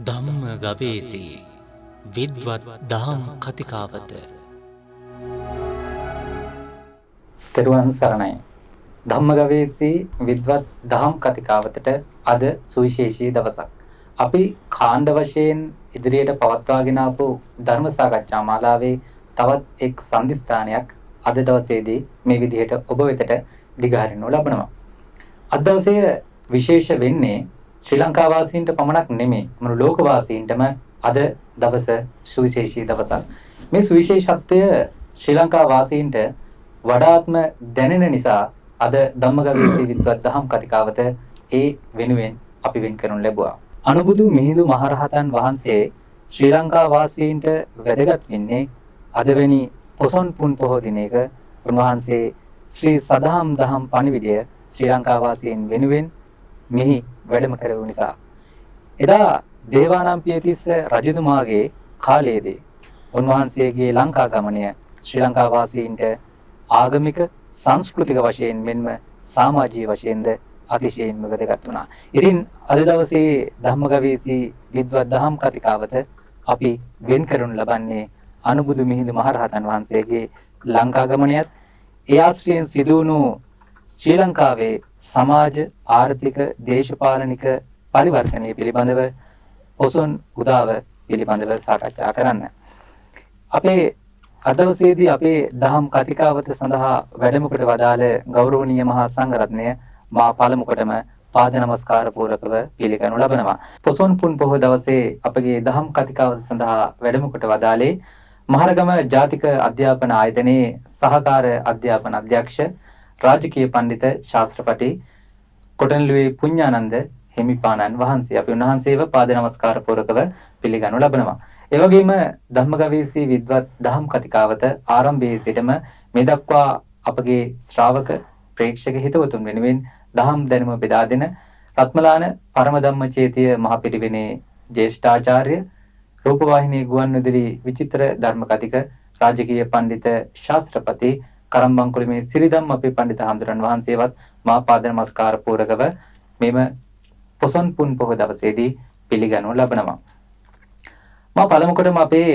ධම්ම ගවේසී විද්වත් දහම් කතිකාවත. තෙරුවන් සරණයි. ධම්ම ගවේසී විද්වත් දහම් කතිකාවතට අද සුවිශේෂී දවසක්. අපි කාණ්ඩ වශයෙන් ඉදිරියට පවත්වාගෙන ආපු ධර්ම සාකච්ඡා මාලාවේ තවත් එක් සම්දිස්ථානයක් අද දවසේදී මේ විදිහට ඔබ වෙතට දිගහරිනු ලබනවා. අද දවසේ විශේෂ වෙන්නේ ශ්‍රී ලංකා වාසීන්ට පමණක් නෙමෙයි මුළු ලෝක වාසීන්ටම අද දවස සුවිශේෂී දවසක්. මේ සුවිශේෂත්වය ශ්‍රී ලංකා වාසීන්ට වඩාත්ම දැනෙන නිසා අද ධම්මගවීසී විද්වත් දහම් කතිකාවත ඒ වෙනුවෙන් අපි වෙන් කරනු ලැබුවා. අනුබුදු මිහිඳු මහරහතන් වහන්සේ ශ්‍රී ලංකා වාසීන්ට වැදගත් වෙන්නේ අදවැනි පොසොන් පුන් පොහෝ දිනයක උන්වහන්සේ ශ්‍රී සදහම් දහම් පණිවිඩය ශ්‍රී ලංකා වාසීන් වෙනුවෙන් මෙහි වැඩම කරවු නිසා. එදා දේවානම්පියතිස්ස රජතුමාගේ කාලයේදී උන්වහන්සේගේ ලංකා ගමනය ශ්‍රී ලංකා වාසීන්ට ආගමික සංස්කෘතික වශයෙන් මෙන්ම සමාජීය වශයෙන්ද අතිශයින්ම වැදගත් වුණා. ඉතින් අද දවසේ ධම්මගවීසී විද්වත් දහම් කතිකාවත අපි වෙන් කරනු ලබන්නේ අනුබුදු මිහිඳු මහරහතන් වහන්සේගේ ලංකා ගමනයත් ඒ ආශ්‍රයෙන් සිදු වුණු ශ්‍රී ලංකාවේ සමාජ ආර්ථික දේශපාලනික පරිවර්තනය පිළිබඳව පොසොන් උදාව පිළිබඳව සාකච්ඡා කරන්න. අපේ අද දවසේදී අපේ දහම් කතිකාවත සඳහා වැඩම කොට වදාළ ගෞරවනීය මහා සංඝරත්නය මා පළමු කොටම පාද නමස්කාර පූර්වකව පිළිගනු ලබනවා. පොසොන් පුන් පොහෝ දවසේ අපගේ දහම් කතිකාවත සඳහා වැඩම කොට වදාළේ මහරගම ජාතික අධ්‍යාපන ආයතනයේ සහකාර අධ්‍යාපන අධ්‍යක්ෂ රාජකීය පඬිත ශාස්ත්‍රපති කොටන්ලුවේ පුඤ්ඤානන්ද හිමිපාණන් වහන්සේ. අපි උන්වහන්සේව පාද නමස්කාර පූර්වකව පිළිගනු ලබනවා. ඒ වගේම ධම්මගවීසී විද්වත් දහම් කතිකාවත ආරම්භයේ සිටම මේ දක්වා අපගේ ශ්‍රාවක ප්‍රේක්ෂක හිතවතුන් වෙනුවෙන් දහම් දැනුම බෙදා දෙන රත්මලාන පරම ධම්මචේතිය මහ පිරිවෙනේ ජ්‍යෙෂ්ඨාචාර්ය රූපවාහිනී ගුවන්විදුලි විචිත්‍ර ධර්ම කතික රාජකීය පඬිත ශාස්ත්‍රපති කරම්බංකුළුමේ සිරිදම් අපේ පඬිත හඳුරන් වහන්සේවත් මා පාද නමස්කාර පූර්වකව මෙම පොසොන් පුන් පොහෝ දවසේදී පිළිගනු ලබනවා. මා පළමු කොටම අපේ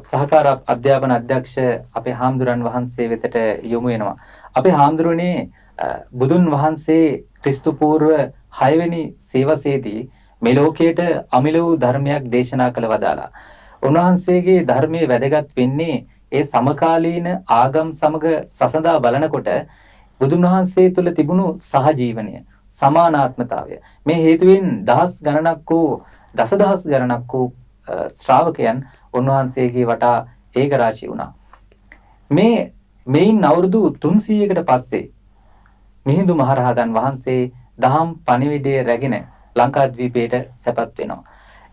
සහකාර අධ්‍යාපන අධ්‍යක්ෂ අපේ හාමුදුරන් වහන්සේ වෙතට යොමු වෙනවා. අපේ හාමුදුරනේ බුදුන් වහන්සේ ක්‍රිස්තු පූර්ව 6 වෙනි සියවසේදී මේ ලෝකයට අමිල වූ ධර්මයක් දේශනා කළ වදාලා. උන්වහන්සේගේ ධර්මයේ වැදගත් වෙන්නේ ඒ සමකාලීන ආගම් සමග සසඳා බලනකොට බුදුන් වහන්සේ තුළ තිබුණු සහජීවනය, සමානාත්මතාවය. මේ හේතුවෙන් දහස් ගණනක් වූ දසදහස් ගණනක් වූ ශ්‍රාවකයන් උන්වහන්සේගේ වටා ඒකරාශී වුණා. මේන් අවුරුදු 300කට පස්සේ මිහිඳු මහරහතන් වහන්සේ දහම් පණිවිඩය රැගෙන ලංකාද්වීපයට සැපත් වෙනවා.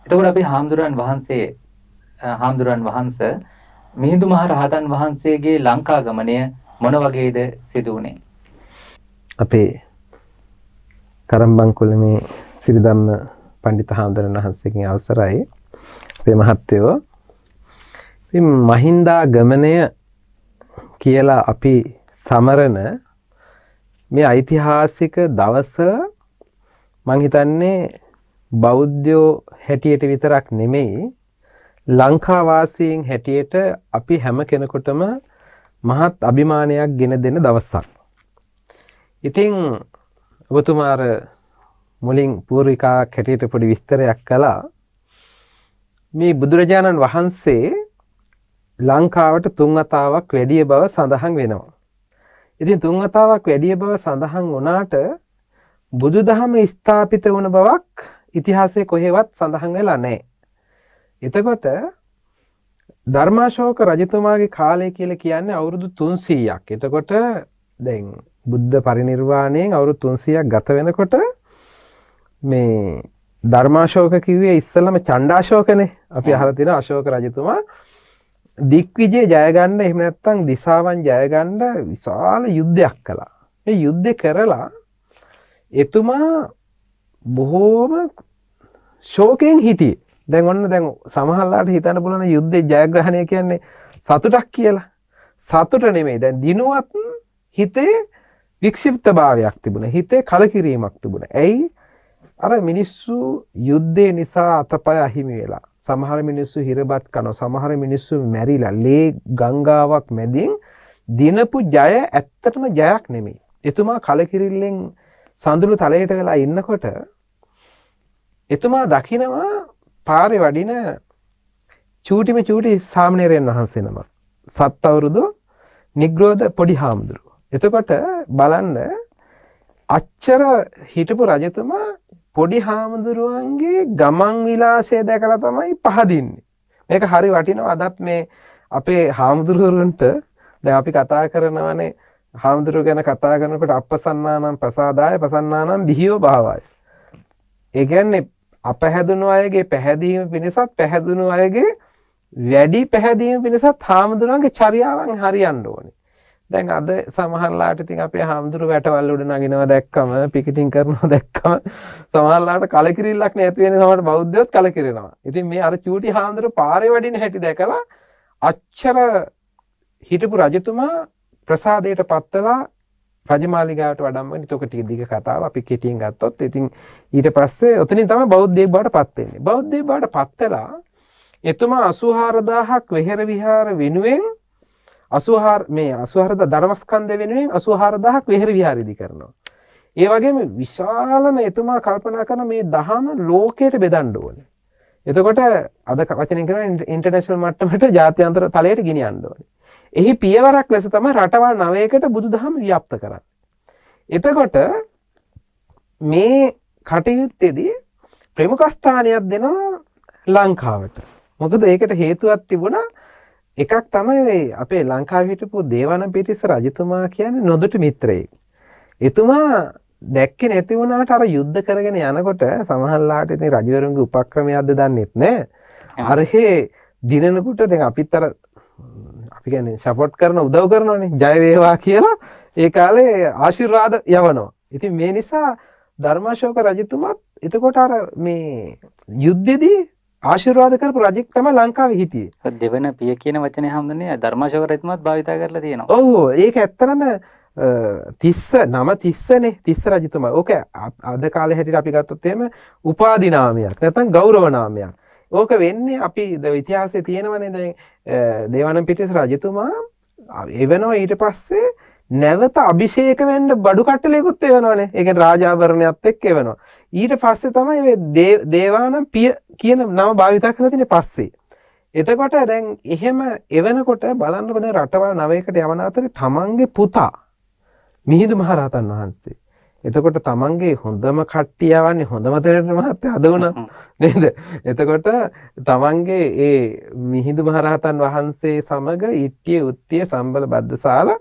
එතකොට අපි හාමුදුරන් වහන්සේ මිහිඳු මහරහතන් වහන්සේගේ ලංකා ගමනය මොන වගේද සිදු වුණේ? අපේ කරම්බංකුළුමේ සිරිධම්ම පඬිත හාමුදුරන් වහන්සේගෙන් අවසරයි අපේ මහත්තයෝ. ඉතින් මහින්දා ගමනය කියලා අපි සමරන මේ ඓතිහාසික දවස මං හිතන්නේ බෞද්ධයෝ හැටියට විතරක් නෙමෙයි ලංකා වාසීන් හැටියට අපි හැම කෙනෙකුටම මහත් අභිමානයක් ගෙන දෙන දවසක්. ඉතින් ඔබතුමාර මුලින් පූර්විකාවක් හැටියට පොඩි විස්තරයක් කළා. මේ බුදුරජාණන් වහන්සේ ලංකාවට 3 වතාවක් වැඩිය බව සඳහන් වෙනවා. ඉතින් 3 වතාවක් වැඩිය බව සඳහන් වුණාට බුදුදහම ස්ථාපිත වුණ බවක් ඉතිහාසයේ කොහෙවත් සඳහන් වෙලා නැහැ. එතකොට ධර්මාශෝක රජතුමාගේ කාලය කියලා කියන්නේ අවුරුදු 300ක්. එතකොට දැන් බුද්ධ පරිනිර්වාණයෙන් අවුරුදු 300ක් ගත වෙනකොට මේ ධර්මාශෝක කිව්වේ ඉස්සෙල්ලම චණ්ඩාශෝකනේ. අපි අහලා තියෙන අශෝක රජතුමා දික්විජය ජය ගන්න එහෙම නැත්නම් දිසාවන් ජය ගන්න විශාල යුද්ධයක් කළා. මේ යුද්ධේ කරලා එතුමා බොහෝම ශෝකයෙන් හිටියේ. දැන් සමහරලාට හිතන්න පුළුවන් යුද්ධේ ජයග්‍රහණය කියන්නේ සතුටක් කියලා. සතුට නෙමෙයි. දැන් දිනුවත් හිතේ වික්ෂිප්තභාවයක් තිබුණා. හිතේ කලකිරීමක් තිබුණා. ඇයි? අර මිනිස්සු යුද්ධේ නිසා අතපය අහිමි වෙලා සමහර මිනිස්සු හිරබත් කරනවා සමහර මිනිස්සු මැරිලා ලේ ගංගාවක් මැදින් දිනපු ජය ඇත්තටම ජයක් නෙමෙයි. එතුමා කලකිරිල්ලෙන් සඳුළු තලයට වෙලා ඉන්නකොට එතුමා දකිනවා පාරේ වඩින චූටි සාමණේරයන් වහන්සේ නමක්. සත් අවුරුදු නිග්‍රෝධ පොඩි හාමුදුරුවෝ. එතකොට බලන්න අච්චර හිටපු රජතුමා පොඩි හාමුදුරුවන්ගේ ගමන් විලාසය දැකලා තමයි පහදින්නේ. මේක හරි වටිනවා. අදත් මේ අපේ හාමුදුරුවන්ට දැන් අපි කතා කරනවානේ හාමුදුරුවෝ ගැන කතා කරනකොට අපසන්නානම් ප්‍රසාදාය ප්‍රසන්නානම් බිහියෝ භාවය. ඒ කියන්නේ අපහැදුණු අයගේ පැහැදීම පිණිසත් පැහැදුණු අයගේ වැඩි පැහැදීම පිණිසත් හාමුදුරුවන්ගේ චර්යාවන් හරියන්න ඕනේ. දැන් අද සමහරලාට ඉතින් අපේ හාමුදුරු වැටවල් උඩ නගිනවා දැක්කම පිකටින් කරනවා දැක්කම සමහරලාට කලකිරිල්ලක් නැති වෙන සමහර බෞද්ධයොත් කලකිරෙනවා. ඉතින් මේ අර චූටි හාමුදුරු පාරේ වඩින හැටි දැකලා අච්චර හිටපු රජතුමා ප්‍රසාදයට පත්වලා රජමාලිගාවට වඩම්මන. ඒක ටික දිග කතාව අපි කෙටියෙන් ගත්තොත් ඉතින් ඊට පස්සේ ඔතනින් තමයි බෞද්ධයෙක් බවට පත් වෙන්නේ. බෞද්ධයෙක් බවට පත් වෙලා එතුමා 84000ක් වෙහෙර විහාර වෙනුවෙන් 84000 ධර්මස්කන්ධ වෙනුවෙන් 84000ක් වෙහෙර විහාර ඉදි කරනවා. ඒ වගේම විශාලම එතුමා කල්පනා කරන මේ දහම ලෝකයට බෙදන්න ඕනේ. එතකොට අද වචනෙන් කියනවා ඉන්ටර්නැෂනල් මට්ටමට ජාත්‍යන්තර තලයට ගෙනියන්න ඕනේ. එහි පියවරක් ලෙස තමයි රටවල් 9කට බුදුදහම ව්‍යාප්ත කරන්නේ. එතකොට මේ කටයුත්තේදී ප්‍රමුඛ ස්ථානයක් දෙනවා ලංකාවට. මොකද ඒකට හේතුවක් තිබුණා. එකක් තමයි අපේ ලංකාවේ හිටපු දේවානම්පියතිස්ස රජතුමා කියන්නේ නොදුටු මිත්‍රයෙක්. එතුමා දැක්කේ නැති වුණාට අර යුද්ධ කරගෙන යනකොට සමහරලාට ඉතින් රජවරුන්ගේ උපක්‍රමයක්ද දන්නෙත් නැහැ. අරහේ දිනනකොට දැන් අපිත් අර අපි කියන්නේ සපෝට් කරන උදව් කරනවානේ ජය වේවා කියලා ඒ කාලේ ආශිර්වාද යවනවා. ඉතින් මේ නිසා ධර්මාශෝක රජතුමාත් එතකොට අර මේ යුද්ධෙදී ආශිර්වාද කරපු රජෙක් තමයි ලංකාවේ හිටියේ. දෙවන පිය කියන වචනේ හැමදෙන්නේ ධර්මාශෝක රජතුමාත් භාවිතා කරලා තියෙනවා. ඔව් ඒක ඇත්තටම තිස්සනේ තිස්ස රජතුමා. ඕක අද කාලේ හැටියට අපි ගත්තොත් එහෙම උපාධි නාමයක් නැත්නම් ගෞරව නාමයක්. ඕක වෙන්නේ අපි ඉතිහාසයේ තියෙනවනේ දැන් දේවානම්පියතිස්ස රජතුමා එවනවා ඊට පස්සේ නැවත අභිෂේක වෙන්න බඩු කට්ටලයකුත් එවනවානේ. ඒ කියන්නේ රාජාභරණයත් එක්ක එවනවා. ඊට පස්සේ තමයි මේ දේවානම්පිය කියන නම භාවිත කරලා තියෙන්නේ පස්සේ. එතකොට දැන් එහෙම එවනකොට බලන්නකො දැන් රටවල් 9කට යවන අතරේ තමන්ගේ පුතා මිහිඳු මහරහතන් වහන්සේ. එතකොට තමන්ගේ හොඳම කට්ටිය යවන්නේ හොඳම තැනට මහත්තයා අද වුණා නේද? එතකොට තමන්ගේ ඒ මිහිඳු මහරහතන් වහන්සේ සමග ඉට්ටිය උත්තිය සම්බල බද්දසාල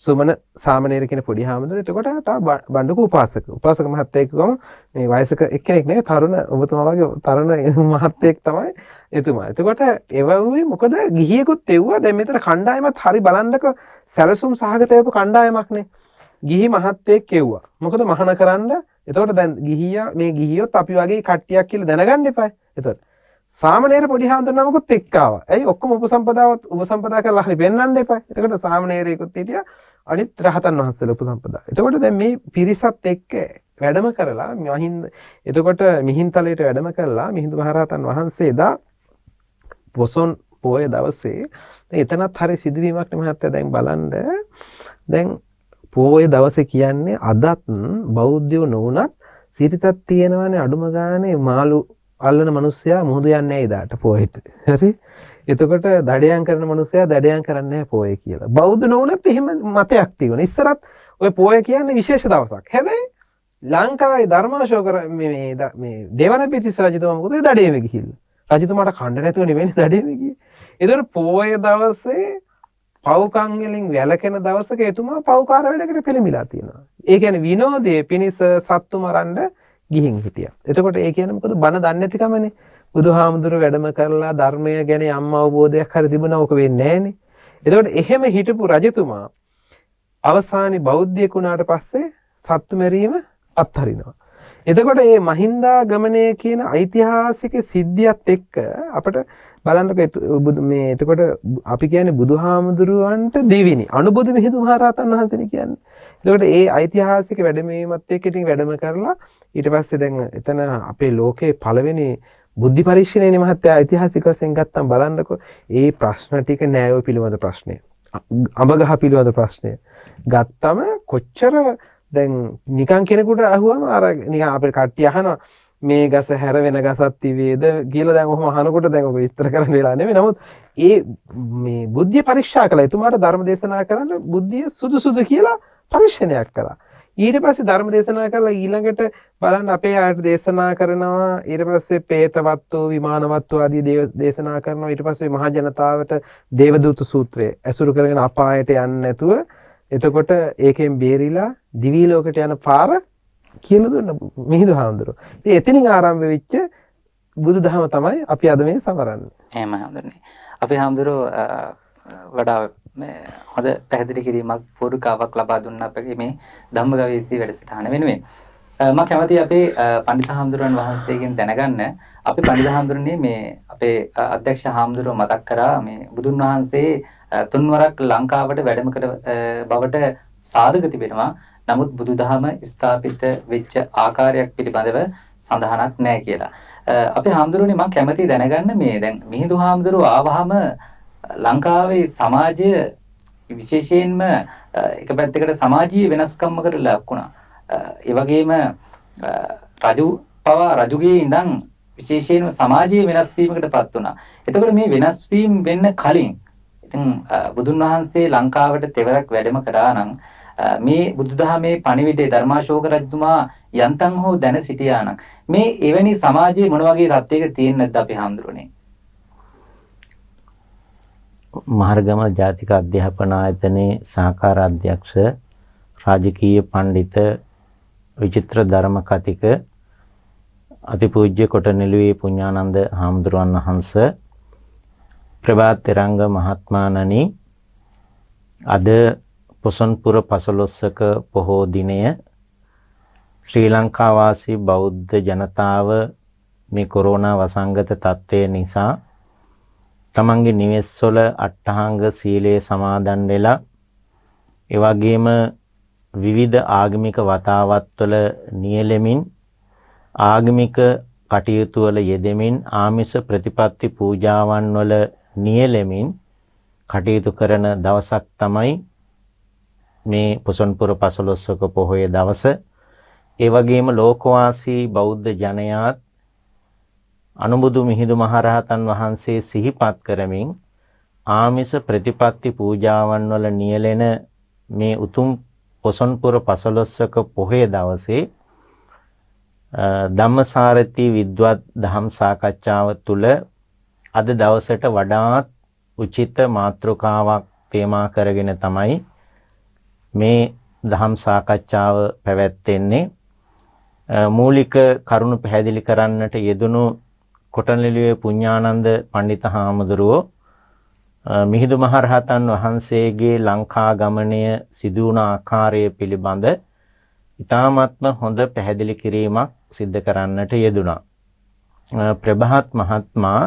සුමන සාමණේර කියන පොඩි හාමුදුරුවෝ එතකොට තව බණ්ඩුක උපාසක මහත්තයෙක් ගම මේ වයසක එක්කෙනෙක් නෙවෙයි තරුණ ඔබතුමා වගේ තරුණ මහත්තයෙක් තමයි එතුමා. එතකොට එවුවේ මොකද ගිහියෙකුත් එව්වා. දැන් මෙතන කණ්ඩායමත් හරි බලන්නක සැලසුම් සහගත වූ කණ්ඩායමක් නේ. ගිහි මහත්තයෙක් එව්වා. මොකද මහාන කරන්න. එතකොට දැන් ගිහියා මේ ගිහියොත් අපි වගේ කට්ටියක් කියලා දැනගන්න එපා. එතකොට සාමණේර පොඩි හාමුදුරුවෝ නමකුත් එක්ක ආවා. ඇයි ඔක්කොම උපසම්පදා කරලා හරි පෙන්වන්න එපා. එතකොට සාමණේරයෙකුත් හිටියා. අනිත් රහතන් වහන්සේලා උපසම්පදා. එතකොට දැන් මේ පිරිසත් එක්ක වැඩම කරලා එතකොට මිහින්තලයට වැඩම කරලා මිහිඳු මහරහතන් වහන්සේ එදා පොසොන් පොය දවසේ එතනත් හරි සිදුවීමක් නේ මහත්තයා. දැන් බලන්න දැන් පොය දවසේ කියන්නේ අදත් බෞද්ධයෝ නොවුනත් සිරිතක් තියෙනවානේ අඩුම ගානේ මාළු අල්ලන මිනිස්සයා මුහුදු යන්නේ නැහැ ඉදාට පොයට. හරි? එතකොට දඩයන් කරන මිනිස්සයා දඩයන් කරන්නේ නැහැ පොය කියලා. බෞද්ධ නොවුනත් එහෙම මතයක් තියෙනවා. ඉස්සරත් ඔය පොය කියන්නේ විශේෂ දවසක්. හැබැයි ලංකාවේ ධර්මාශෝක මේ දේවානම්පියතිස්ස රජතුමා මොකද දඩේම ගිහිල්ලා. රජතුමාට කණ්ඩ නැතුව නෙවෙයි දඩේම ගියේ. ඒතර පොය දවසේ පව්කම් වලින් වැළකෙන දවසක එතුමා පව්කාර වැඩකට පෙළඹිලා තියෙනවා. ඒ කියන්නේ විනෝදයේ පිනිස සත්තු මරන්න ගිහින් හිටියා. එතකොට ඒ කියන්නේ මොකද බණ දන්නේ නැතිකමනේ. බුදුහාමුදුරුවෝ වැඩම කරලා ධර්මය ගැන යම් අවබෝධයක් හරි තිබුණා ඕක වෙන්නේ නැහනේ. එතකොට එහෙම හිටපු රජතුමා අවසානයේ බෞද්ධයෙක් වුණාට පස්සේ සත්තු මැරීම අත්හරිනවා. එතකොට මේ මහින්දාගමනය කියන ඓතිහාසික සිද්ධියත් එක්ක අපිට බලන්නකො මේ එතකොට අපි කියන්නේ බුදුහාමුදුරුවන්ට දෙවිනි අනුබුදු මිහිඳු මහරහතන් වහන්සේනේ කියන්නේ. එතකොට ඒ ඓතිහාසික වැඩමවීමත් එක්ක ඉතින් වැඩම කරලා ඊට පස්සේ දැන් එතන අපේ ලෝකේ පළවෙනි බුද්ධි පරීක්ෂණයනේ මහත්තයා ඓතිහාසික වශයෙන් ගත්තම බලන්නකො ඒ ප්‍රශ්න ටික නෑයෝ පිළිබඳ ප්‍රශ්නය. අඹගහ පිළිබඳ ප්‍රශ්නය. ගත්තම කොච්චර දැන් නිකන් කෙනෙකුට අහුවම අර නිකන් අපේ කට්ටිය අහනවා මේ ගස හැර වෙන ගසක් තිබේද කියලා දැන් ඔහොම අහනකොට දැන් ඔක විස්තර කරන්න වෙලා නෙමෙයි. නමුත් ඒ මේ බුද්ධිය පරීක්ෂා කළා. එතුමාට ධර්ම දේශනා කරන්න බුද්ධිය සුදුසුද කියලා පරීක්ෂණයක් කළා. ඊට පස්සේ ධර්ම දේශනා කළා ඊළඟට බලන්න අපේ ආයත දේශනා කරනවා. ඊට පස්සේ പ്രേතවත්ව විමානවත්ව ආදී දේශනා කරනවා. ඊට පස්සේ මහා ජනතාවට දේවදූත සූත්‍රය ඇසුරු කරගෙන අපායට යන්නේ නැතුව එතකොට ඒකෙන් බේරිලා දිවි ලෝකයට යන පාර කියලා දුන්න මිහිඳු හාමුදුරුවෝ. ඉතින් එතනින් ආරම්භ වෙච්ච බුදුදහම තමයි අපි අද මේ සමරන්නේ. එහෙම හඳුන්නේ. අපි හාමුදුරුවෝ වඩා හොඳ පැහැදිලි කිරීමක් පූර්විකාවක් ලබා දුන්න අපගේ මේ ධම්මගවීසී වැඩසටහන වෙනුවෙන්. මම කැමතියි අපේ පඬිත හාමුදුරුවන් වහන්සේගෙන් දැනගන්න අපි පඬිත හාමුදුරනේ මේ අපේ අධ්‍යක්ෂ හාමුදුරුවෝ මතක් කරා මේ බුදුන් වහන්සේ තුන්වරක් ලංකාවට වැඩම කළ බවට සාධක තිබෙනවා. නමුත් බුදුදහම ස්ථාපිත වෙච්ච ආකාරයක් පිළිබඳව සඳහනක් නැහැ කියලා. අපේ හාමුදුරුවනේ මම කැමතියි දැනගන්න මේ දැන් මිහිඳු හාමුදුරුවෝ ආවහම ලංකාවේ සමාජය විශේෂයෙන්ම එක පැත්තකට සමාජීය වෙනස්කම්මකට ලක් වුණා. ඒ වගේම රජු පවා රජුගේ ඉඳන් විශේෂයෙන්ම සමාජීය වෙනස් වීමකටපත් වුණා. එතකොට මේ වෙනස් වීම වෙන්න කලින් ඉතින් බුදුන් වහන්සේ ලංකාවට තෙවරක් වැඩම කරා නම් මේ බුදුදහමේ පණිවිඩය ධර්මාශෝක රජතුමා යන්තම් හෝ දැන සිටියා නම් මේ එවැනි සමාජයේ මොන වගේ තත්ත්වයක තියෙන්නේ නැද්ද අපි හාමුදුරනේ? මහරගම ජාතික අධ්‍යාපන ආයතනයේ සහකාර අධ්‍යක්ෂ රාජකීය පඬිත විචිත්‍ර ධර්ම කතික අතිපූජ්‍ය කොටනෙළුවේ පුඤ්ඤානන්ද හාමුදුරුවන් වහන්සේ ප්‍රභාත් තෙරංග මහත්මාණනි අද පොසොන්පුර පසළොස්වක පොහෝ දිනය ශ්‍රී ලංකා වාසී බෞද්ධ ජනතාව මේ කොරෝනා වසංගත තත්ත්වය නිසා තමන්ගේ නිවෙස්වල අට්ඨාංග සීලයේ සමාදන් වෙලා ඒ වගේම විවිධ ආගමික වතාවත්වල නියැලෙමින් ආගමික කටයුතු වල යෙදෙමින් ආමිෂ ප්‍රතිපත්ති පූජාවන් වල නියැලෙමින් කටයුතු කරන දවසක් තමයි මේ පොසොන්පුර පසළොස්වක පොහොය දවස. ඒ වගේම ලෝකවාසී බෞද්ධ ජනයාත් අනුබුදු මිහිඳු මහරහතන් වහන්සේ සිහිපත් කරමින් ආමිෂ ප්‍රතිපත්ති පූජාවන් වල නියැලෙන මේ උතුම් පොසොන්පුර පසළොස්වක පොහොය දවසේ ධම්මසාරති විද්වත් දහම් සාකච්ඡාව තුළ අද දවසට වඩාත් උචිත මාතෘකාවක් තේමා කරගෙන තමයි මේ දහම් සාකච්ඡාව පැවැත්වෙන්නේ. මූලික කරුණු පැහැදිලි කරන්නට යෙදුණු කොටනෙළුවේ පුඤ්ඤානන්ද පඬිත හාමුදුරුවෝ මිහිඳු මහරහතන් වහන්සේගේ ලංකා ගමනය සිදු වුණ ආකාරය පිළිබඳ ඉතාමත්ම හොඳ පැහැදිලි කිරීමක් සිද්ධ කරන්නට යෙදුණා. ප්‍රභාත් මහත්මයා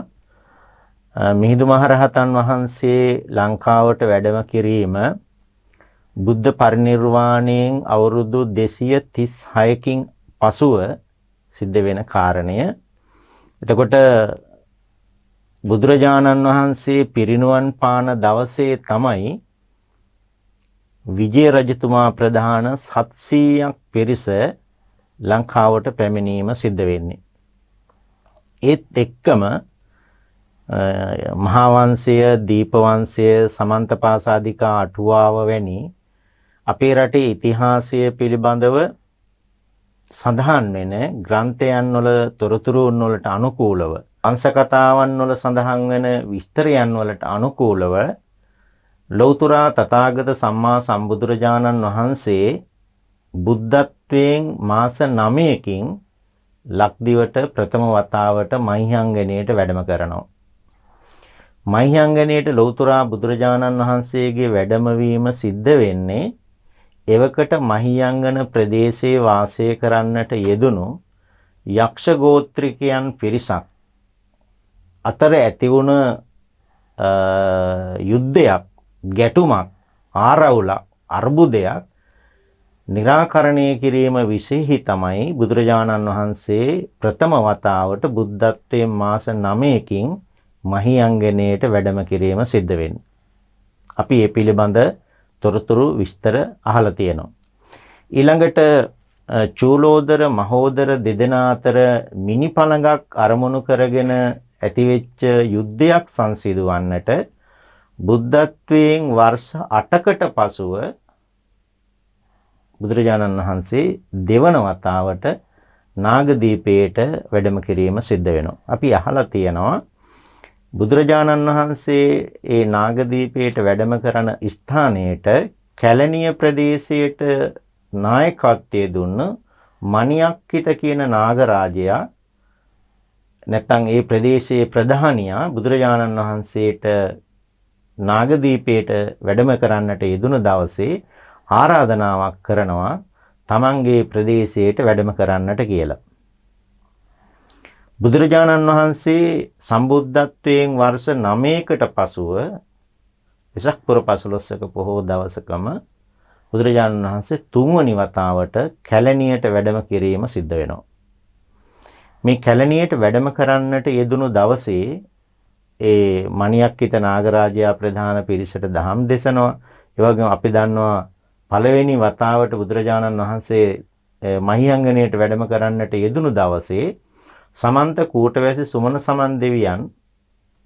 මිහිඳු මහරහතන් වහන්සේ ලංකාවට වැඩම කිරීම බුද්ධ පරිනිර්වාණයෙන් අවුරුදු 236කින් පසුව සිද්ධ වෙන කාරණය. එතකොට බුදුරජාණන් වහන්සේ පිරිනුවන් පාන දවසේ තමයි විජය රජතුමා ප්‍රධාන 700ක් පිරිස ලංකාවට පැමිණීම සිද්ධ වෙන්නේ. ඒත් එක්කම මහා වංශය, දීප වංශය, සමන්තපාසාදිකා අටුවාව වැනි අපේ රටේ ඉතිහාසය පිළිබඳව සඳහන් වෙන ග්‍රන්ථයන් වල තොරතුරුන් වලට අනුකූලව වංශ කතාවන් වල සඳහන් වෙන විස්තරයන් වලට අනුකූලව ලෞතර තථාගත සම්මා සම්බුදුරජාණන් වහන්සේ බුද්ධත්වයෙන් මාස 9කින් ලක්දිවට ප්‍රථම වතාවට මහියංගණයට වැඩම කරනවා. මහියංගණයට ලෞතර බුදුරජාණන් වහන්සේගේ වැඩමවීම සිද්ධ වෙන්නේ එවකට මහියංගන ප්‍රදේශයේ වාසය කරන්නට යෙදුණු යක්ෂ ගෝත්‍රිකයන් පිරිසක් අතර ඇති වුණ යුද්ධයක්, ගැටුමක්, ආරවුලක්, අර්බුදයක් निराකරණය කිරීම විශේෂයි තමයි බුදුරජාණන් වහන්සේ ප්‍රථම වතාවට බුද්ධත්වයේ මාස 9කින් මහියංගනයට වැඩම කිරීම සිද්ධ වෙන්නේ. අපි මේ පිළිබඳ තොරතුරු විස්තර අහලා තියෙනවා. ඊළඟට චූලෝදර මහෝදර දෙදෙනා අතර මිනිපළඟක් අරමුණු කරගෙන ඇතිවෙච්ච යුද්ධයක් සංසිඳවන්නට බුද්ධත්වයෙන් වර්ෂ 8කට පසුව බුදුරජාණන් වහන්සේ දෙවන වතාවට නාගදීපයට වැඩම කිරීම සිද්ධ වෙනවා. අපි අහලා තියෙනවා බුදුරජාණන් වහන්සේ ඒ නාගදීපයට වැඩම කරන ස්ථානයට කැලණිය ප්‍රදේශයට නායකත්වයේ දුන්න මණියක්කිත කියන නාගරාජයා නැත්නම් ඒ ප්‍රදේශයේ ප්‍රධානියා බුදුරජාණන් වහන්සේට නාගදීපයට වැඩම කරන්නට යෙදුණු දවසේ ආරාධනාවක් කරනවා තමන්ගේ ප්‍රදේශයට වැඩම කරන්නට කියලා. බුදුරජාණන් වහන්සේ සම්බුද්ධත්වයෙන් වර්ෂ 9කට පසුව වෙසක් පුර 15ක පොහෝ දවසකම බුදුරජාණන් වහන්සේ තුන්වනි වතාවට කැලණියට වැඩම කිරීම සිද්ධ වෙනවා. මේ කැලණියට වැඩම කරන්නට යෙදුණු දවසේ ඒ මණියක්කිත නාගරාජයා ප්‍රධාන පිරිසට දහම් දෙසනවා. ඒ වගේම අපි දන්නවා පළවෙනි වතාවට බුදුරජාණන් වහන්සේ මහියංගනයට වැඩම කරන්නට යෙදුණු දවසේ සමන්ත කූටවැසි සුමන සමන් දෙවියන්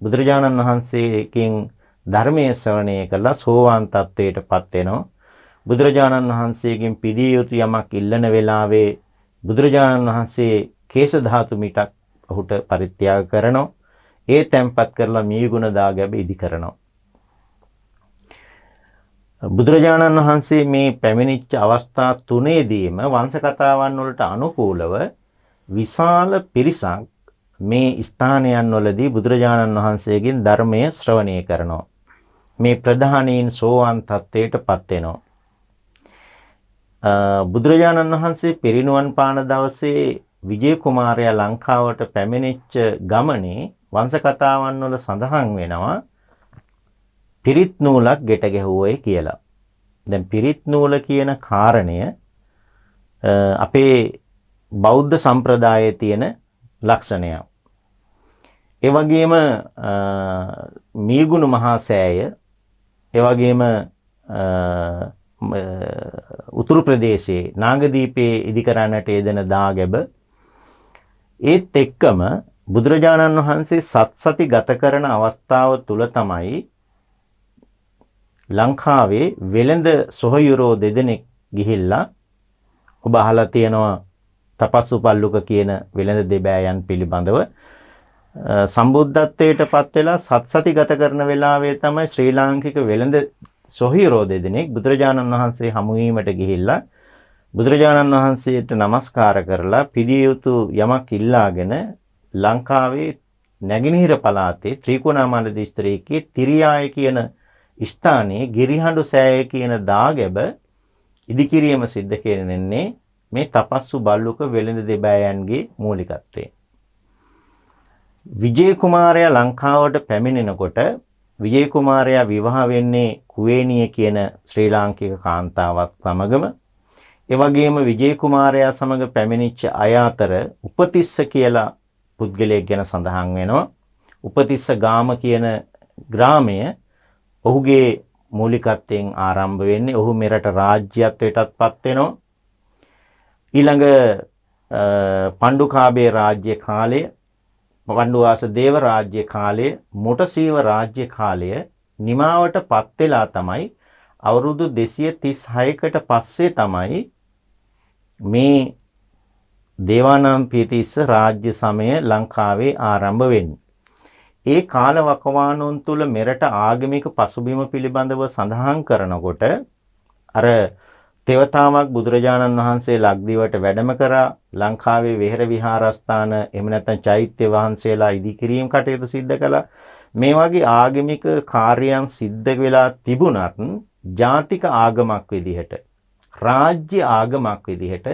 බුදුරජාණන් වහන්සේකින් ධර්මයේ ශ්‍රවණය කළා සෝවාන් තත්වයට පත් වෙනවා. බුදුරජාණන් වහන්සේගෙන් පිළිය යුතු යමක් ඉල්ලන වෙලාවේ බුදුරජාණන් වහන්සේ කේශ ධාතු මිටක් ඔහුට පරිත්‍යාග කරනවා. ඒ තැන්පත් කරලා මීගුණ දාගැබ ඉදි කරනවා. බුදුරජාණන් වහන්සේ මේ පැමිණිච්ච අවස්ථා තුනේදීම වංශ කතාවන් වලට අනුකූලව විශාල පිරිසක් මේ ස්ථානයන් වලදී බුදුරජාණන් වහන්සේගෙන් ධර්මය ශ්‍රවණය කරනවා. මේ ප්‍රධානීන් සෝවාන් තත්ත්වයට පත් වෙනවා. බුදුරජාණන් වහන්සේ පිරිනුවන් පාන දවසේ විජය කුමාරයා ලංකාවට පැමිණිච්ච ගමනේ වංශ කතාවන් වල සඳහන් වෙනවා පිරිත් නූලක් ගෙට ගැහුවයි කියලා. දැන් පිරිත් නූල කියන කාරණය අපේ බෞද්ධ සම්ප්‍රදායේ තියෙන ලක්ෂණයක්. ඒ වගේම මීගුණ මහා සෑය, ඒ වගේම උතුරු ප්‍රදේශයේ නාගදීපේ ඉදි කරන්නට යෙදෙන දාගැබ ඒත් එක්කම බුදුරජාණන් වහන්සේ සත්සති ගත කරන අවස්ථාව තුල තමයි ලංකාවේ වෙළඳ සොහයුරෝ දෙදෙනෙක් ගිහිල්ලා ඔබ අහලා තියෙනවා තපස්සු පල්ලුක කියන වෙළඳ දෙබෑයන් පිළිබඳව සම්බුද්ධත්වයට පත් වෙලා සත්සති ගත කරන වෙලාවේ තමයි ශ්‍රී ලාංකික වෙළඳ සොහයුරෝ දෙදෙනෙක් බුදුරජාණන් වහන්සේ හමු වීමට ගිහිල්ලා බුදුරජාණන් වහන්සේට නමස්කාර කරලා පිළිය යුතු යමක් ඉල්ලාගෙන ලංකාවේ නැගෙනහිර පළාතේ ත්‍රිකුණාමල දිස්ත්‍රික්කයේ තිරියාය කියන ස්ථානයේ ගිරිහඬු සෑය කියන දාගැබ ඉදිකිරීම සිද්ධ කෙරෙන්නේ මේ තපස්සු බල්ලුක වෙළඳ දෙබෑයන්ගේ මූලිකත්වයෙන්. විජය කුමාරයා ලංකාවට පැමිණෙනකොට විජය කුමාරයා විවාහ වෙන්නේ කුවේණිය කියන ශ්‍රී ලාංකික කාන්තාවක් සමගම. ඒ වගේම විජය කුමාරයා සමග පැමිණිච්ච අය අතර උපතිස්ස කියලා පුද්ගලයෙක් ගැන සඳහන් වෙනවා. උපතිස්ස ගාම කියන ග්‍රාමය ඔහුගේ මූලිකත්වයෙන් ආරම්භ වෙන්නේ. ඔහු මෙරට රාජ්‍යත්වයටත් පත් වෙනවා. ඊළඟ පණ්ඩුකාභය රාජ්‍ය කාලය, පණ්ඩුවාස දේව රාජ්‍ය කාලය, මොටසීව රාජ්‍ය කාලය නිමාවට පත් වෙලා තමයි අවුරුදු 236කට පස්සේ තමයි මේ දේවානම්පියතිස්ස රාජ්‍ය සමය ලංකාවේ ආරම්භ වෙන්නේ. ඒ කාල වකවානුන් තුල මෙරට ආගමික පසුබිම පිළිබඳව සඳහන් කරනකොට අර තෙවතාවක් බුදුරජාණන් වහන්සේ ලක්දිවට වැඩම කරා ලංකාවේ විහෙර විහාරස්ථාන එහෙම නැත්නම් චෛත්‍ය වහන්සේලා ඉදිකිරීම කටයුතු සිද්ධ කළා. මේ වගේ ආගමික කාර්යයන් සිද්ධ වෙලා තිබුණත් ජාතික ආගමක් විදිහට රාජ්‍ය ආගමක් විදිහට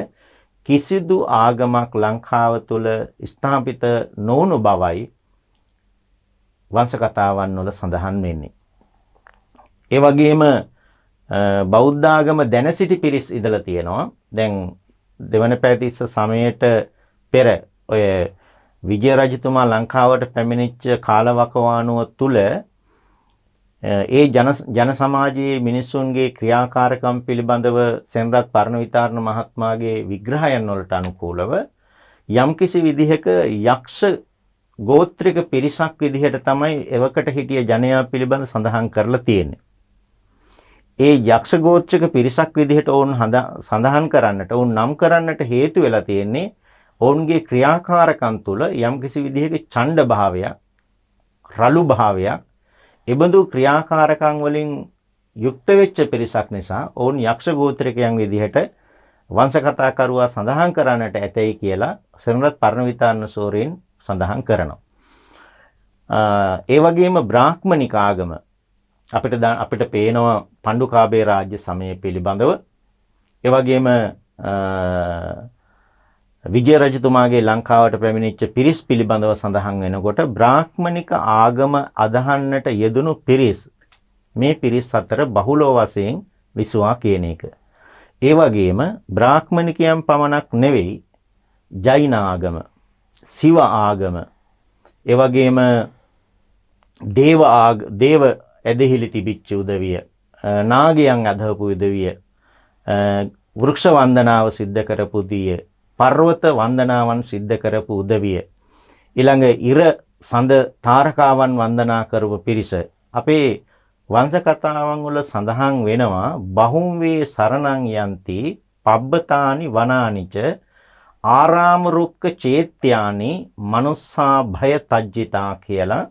කිසිදු ආගමක් ලංකාව තුළ ස්ථාපිත නොවුණු බවයි වංශ කතාවන් වල සඳහන් වෙන්නේ. ඒ වගේම බෞද්ධ ආගම දැන සිටි පිරිස් ඉඳලා තියෙනවා. දැන් දෙවන පැතිස්ස සමයට පෙර ඔය විජය රජතුමා ලංකාවට පැමිණිච්ච කාලවකවානුව තුල ඒ ජන සමාජයේ මිනිසුන්ගේ ක්‍රියාකාරකම් පිළිබඳව සෙන්රත් පරණවිතාරණ මහත්මයාගේ විග්‍රහයන් වලට අනුකූලව යම්කිසි විදිහක යක්ෂ ගෝත්‍රික පිරිසක් විදිහට තමයි එවකට හිටිය ජනයා පිළිබඳ සඳහන් කරලා තියෙන්නේ. ඒ යක්ෂ ගෝත්‍රික පිරිසක් විදිහට ඔවුන් සඳහන් කරන්නට, ඔවුන් නම් කරන්නට හේතු වෙලා තියෙන්නේ ඔවුන්ගේ ක්‍රියාකාරකම් තුළ යම්කිසි විදිහක ඡණ්ඩ භාවයක්, රළු භාවයක්, එබඳු ක්‍රියාකාරකම් වලින් යුක්ත වෙච්ච පිරිසක් නිසා ඔවුන් යක්ෂ ගෝත්‍රිකයන් විදිහට වංශ කතා කරුවා සඳහන් කරන්නට ඇතැයි කියලා සෙනරත් පරණවිතාරණ සූරීන් සඳහන් කරනවා. ඒ වගේම බ්‍රාහ්මණික ආගම අපිට පේනවා පණ්ඩුකාභය රාජ්‍ය සමය පිළිබඳව. ඒ වගේම විජය රජතුමාගේ ලංකාවට පැමිණිච්ච පිරිස් පිළිබඳව සඳහන් වෙනකොට බ්‍රාහ්මණික ආගම අදහන්නට යෙදුණු පිරිස් මේ පිරිස් අතර බහුලව වශයෙන් විසුවා කියන එක. ඒ වගේම බ්‍රාහ්මණිකයන් පමණක් නෙවෙයි ජෛන ආගම, ශිව ආගම, ඒ වගේම දේව ඇදහිලි තිබිච්ච උදවිය, නාගයන් අදහපු උදවිය, වෘක්ෂ වන්දනාව සිද්ධ කරපු දිය, පර්වත වන්දනාවන් සිද්ධ කරපු උදවිය, ඊළඟ ඉර සඳ තාරකාවන් වන්දනා කරපු පිරිස අපේ වංශ කතාවන් වල සඳහන් වෙනවා. බහුම් වේ සරණං යන්ති පබ්බතානි වනානිච ආරාම රුක්ක චේත්‍යානි මනුස්සා භය තජ්ජිතා කියලා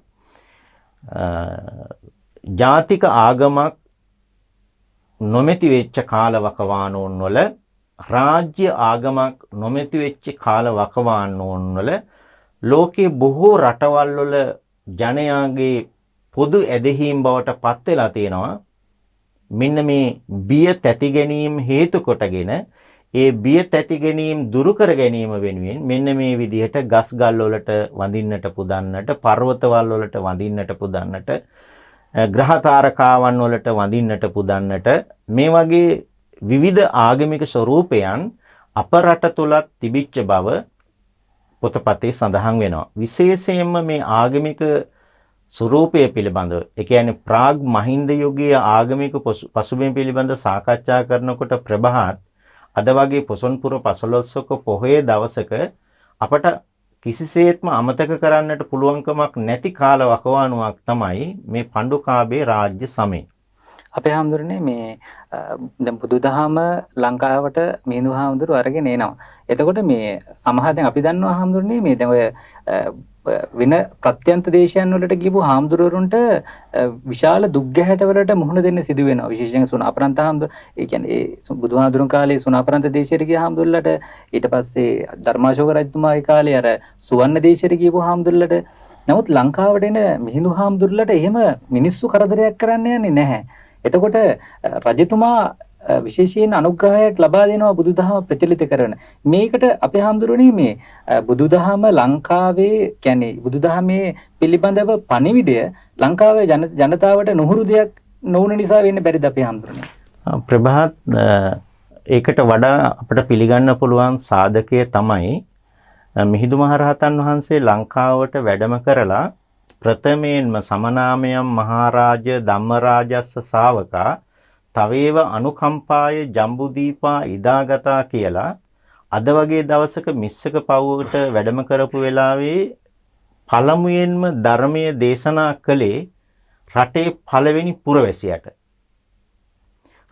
ජාතික ආගමක් නොමැති වෙච්ච කාලවකවානුන් වල, රාජ්‍ය ආගමක් නොමැති වෙච්ච කාලවකවානුන් වල ලෝකේ බොහෝ රටවල් වල ජනයාගේ පොදු ඇදහිීම් බවට පත් වෙලා තියෙනවා. මෙන්න මේ බිය තැති ගැනීම හේතු කොටගෙන ඒ බිය තැති ගැනීම දුරු කර ගැනීම වෙනුවෙන් මෙන්න මේ විදිහට ගස් ගල් වලට වඳින්නට පුදන්නට, පර්වතවල් වලට වඳින්නට පුදන්නට, ග්‍රහ තාරකාවන් වලට වඳින්නට පුදන්නට මේ වගේ විවිධ ආගමික ස්වරූපයන් අප රට තුලත් තිබිච්ච බව පොතපතේ සඳහන් වෙනවා. විශේෂයෙන්ම මේ ආගමික ස්වරූපය පිළිබඳව, ඒ කියන්නේ ප්‍රාග් මහින්ද යුගයේ ආගමික පසුබිම පිළිබඳව සාකච්ඡා කරනකොට ප්‍රභාත් අද වගේ පොසොන්පුර 15ක පොහොය දවසක අපට කිසිසේත්ම අමතක කරන්නට පුළුවන්කමක් නැති කාලවකවානුවක් තමයි මේ පණ්ඩුකාභය රාජ්‍ය සමය. අපේ හාමුදුරනේ මේ දැන් බුදුදහම ලංකාවට මිහිඳු හාමුදුරුවෝ අරගෙන එනවා. එතකොට මේ සමහර දැන් අපි දන්නවා හාමුදුරනේ මේ දැන් ඔය වෙන ප්‍රත්‍යන්ත දේශයන් වලට ගිහපු හාමුදුරුවරුන්ට විශාල දුක්ගැහැට වලට මුහුණ දෙන්න සිදු වෙනවා. විශේෂයෙන් සුණාපරන්ත හාමුදුරුවෝ, ඒ කියන්නේ ඒ බුදුහාඳුරුන් කාලේ සුණාපරන්ත දේශයට ගිය හාමුදුරුවලට, ඊට පස්සේ ධර්මාශෝක රජතුමාගේ කාලේ අර සුවර්ණ දේශයට ගියපු හාමුදුරුවලට. නමුත් ලංකාවට එන මිහිඳු හාමුදුරුවලට එහෙම මිනිස්සු කරදරයක් කරන්න යන්නේ නැහැ. එතකොට රජතුමා විශේෂයෙන් අනුග්‍රහයක් ලබා දෙනවා බුදුදහම ප්‍රචලිත කරන. මේකට අපේ හාමුදුරනේ මේ බුදුදහම ලංකාවේ කියන්නේ බුදුදහමේ පිළිබඳව පණිවිඩය ලංකාවේ ජනතාවට නුහුරු දෙයක් නොවුන නිසා වෙන්න බැරිද අපේ හාමුදුරනේ? ප්‍රභාත්, ඒකට වඩා අපිට පිළිගන්න පුළුවන් සාධකය තමයි මිහිඳු මහරහතන් වහන්සේ ලංකාවට වැඩම කරලා ප්‍රථමයෙන්ම සමනාමයම් මහරජ ධම්මරාජස්ස ශාවකා තවේව අනුකම්පාය ජම්බුදීපා ඉදාගතා කියලා අද වගේ දවසක මිස්සක පවුවට වැඩම කරපු වෙලාවේ පළමුවෙන්ම ධර්මයේ දේශනා කළේ රටේ පළවෙනි පුරවැසියට.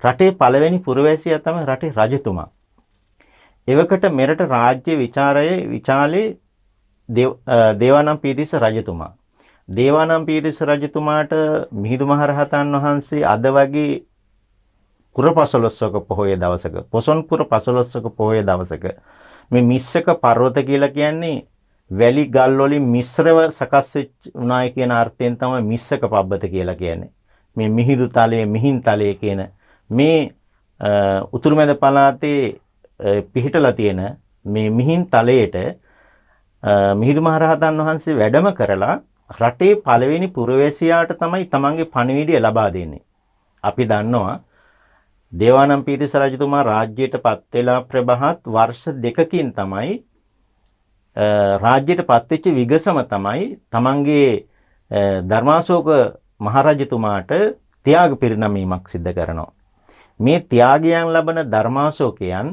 රටේ පළවෙනි පුරවැසියා තමයි රටේ රජතුමා. එවකට මෙරට රාජ්‍ය විචාලේ දේවානම් පීතිස්ස රජතුමා. දේවානම් පීතිස්ස රජතුමාට මිහිඳු මහරහතන් වහන්සේ අද වගේ පුර 15ක පොහොය දවසක, පොසොන්පුර 15ක පොහොය දවසක මේ මිස්සක පර්වත කියලා කියන්නේ වැලි ගල් වලින් මිශ්‍රව සකස් වුණායි කියන අර්ථයෙන් තමයි මිස්සක පබ්බත කියලා කියන්නේ. මේ මිහිඳු තලයේ මිහින් තලයේ කියන මේ උතුරුමැද පළාතේ පිහිටලා තියෙන මේ මිහින් තලයට මිහිඳු මහරහතන් වහන්සේ වැඩම කරලා රටේ පළවෙනි පුරවැසියාට තමයි තමන්ගේ පණිවිඩය ලබා දෙන්නේ. අපි දන්නවා දේවානම්පියතිස්ස රජතුමා රාජ්‍යයට පත් වෙලා ප්‍රභාත් වර්ෂ 2කින් තමයි රාජ්‍යයට පත් වෙච්ච විගසම තමයි තමන්ගේ ධර්මාශෝක මහරජතුමාට ත්‍යාග පිරිනැමීමක් සිද්ධ කරනවා. මේ ත්‍යාගයන් ලබන ධර්මාශෝකයන්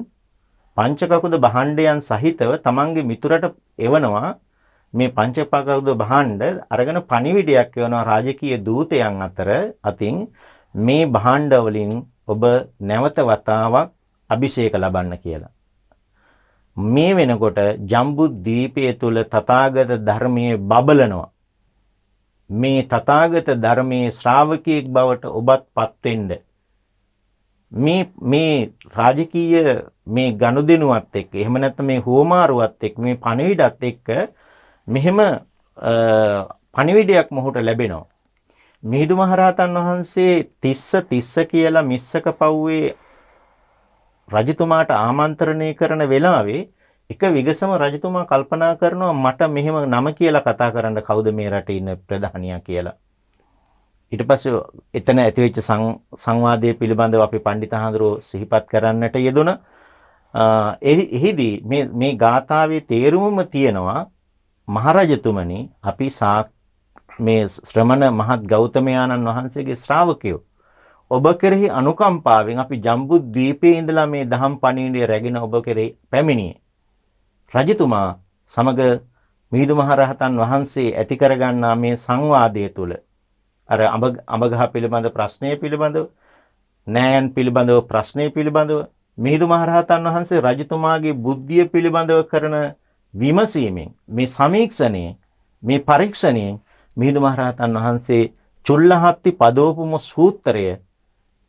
පංචකකුද භාණ්ඩයන් සහිතව තමන්ගේ මිතුරට එවනවා. මේ පංචකකුද භාණ්ඩ අරගෙන පණිවිඩයක් එවනවා රාජකීය දූතයන් අතින් මේ භාණ්ඩ වලින් ඔබ නැවත වතාවක් අභිෂේක ලබන්න කියලා. මේ වෙනකොට ජම්බු ද්වීපය තුල තථාගත ධර්මයේ බබලනවා. මේ තථාගත ධර්මයේ ශ්‍රාවකයෙක් බවට ඔබත් පත් වෙන්න. මේ රාජකීය මේ ගනුදෙනුවත් එක්ක එහෙම නැත්නම් මේ හෝමාරුවත් එක්ක මේ පණිවිඩත් එක්ක මෙහෙම පණිවිඩයක් මොහුට ලැබෙනවා. මිහිඳු මහරහතන් වහන්සේ තිස්ස කියලා මිස්සක පව්වේ රජතුමාට ආමන්ත්‍රණය කරන වෙලාවේ එක විගසම රජතුමා කල්පනා කරනවා මට මෙහෙම නම කියලා කතා කරන්න කවුද මේ රටේ ඉන්න ප්‍රධානියා කියලා. ඊට පස්සේ එතන ඇතිවෙච්ච සංවාදයේ පිළිබඳව අපි පණ්ඩිතහඳුරෝ සිහිපත් කරන්නට යෙදුණා. එහිදී මේ ගාථාවේ තේරුමම තියෙනවා මහරජතුමනි අපි මේ ශ්‍රමණ මහත් ගෞතමයාණන් වහන්සේගේ ශ්‍රාවකයෝ ඔබ කෙරෙහි අනුකම්පාවෙන් අපි ජම්බු ද්වීපයේ ඉඳලා මේ දහම් පණිවිඩය රැගෙන ඔබ කෙරෙහි පැමිණියේ. රජතුමා සමග මිහිඳු මහරහතන් වහන්සේ ඇති කරගන්නා මේ සංවාදය තුළ අර අඹගහ පිළිබඳ ප්‍රශ්නය පිළිබඳව නෑයන් පිළිබඳව ප්‍රශ්නය පිළිබඳව මිහිඳු මහරහතන් වහන්සේ රජතුමාගේ බුද්ධිය පිළිබඳව කරන විමසීමෙන් මේ සමීක්ෂණයේ මේ පරීක්ෂණයෙන් මිහිඳු මහරහතන් වහන්සේ චුල්ලහත්ති පදෝපම සූත්‍රය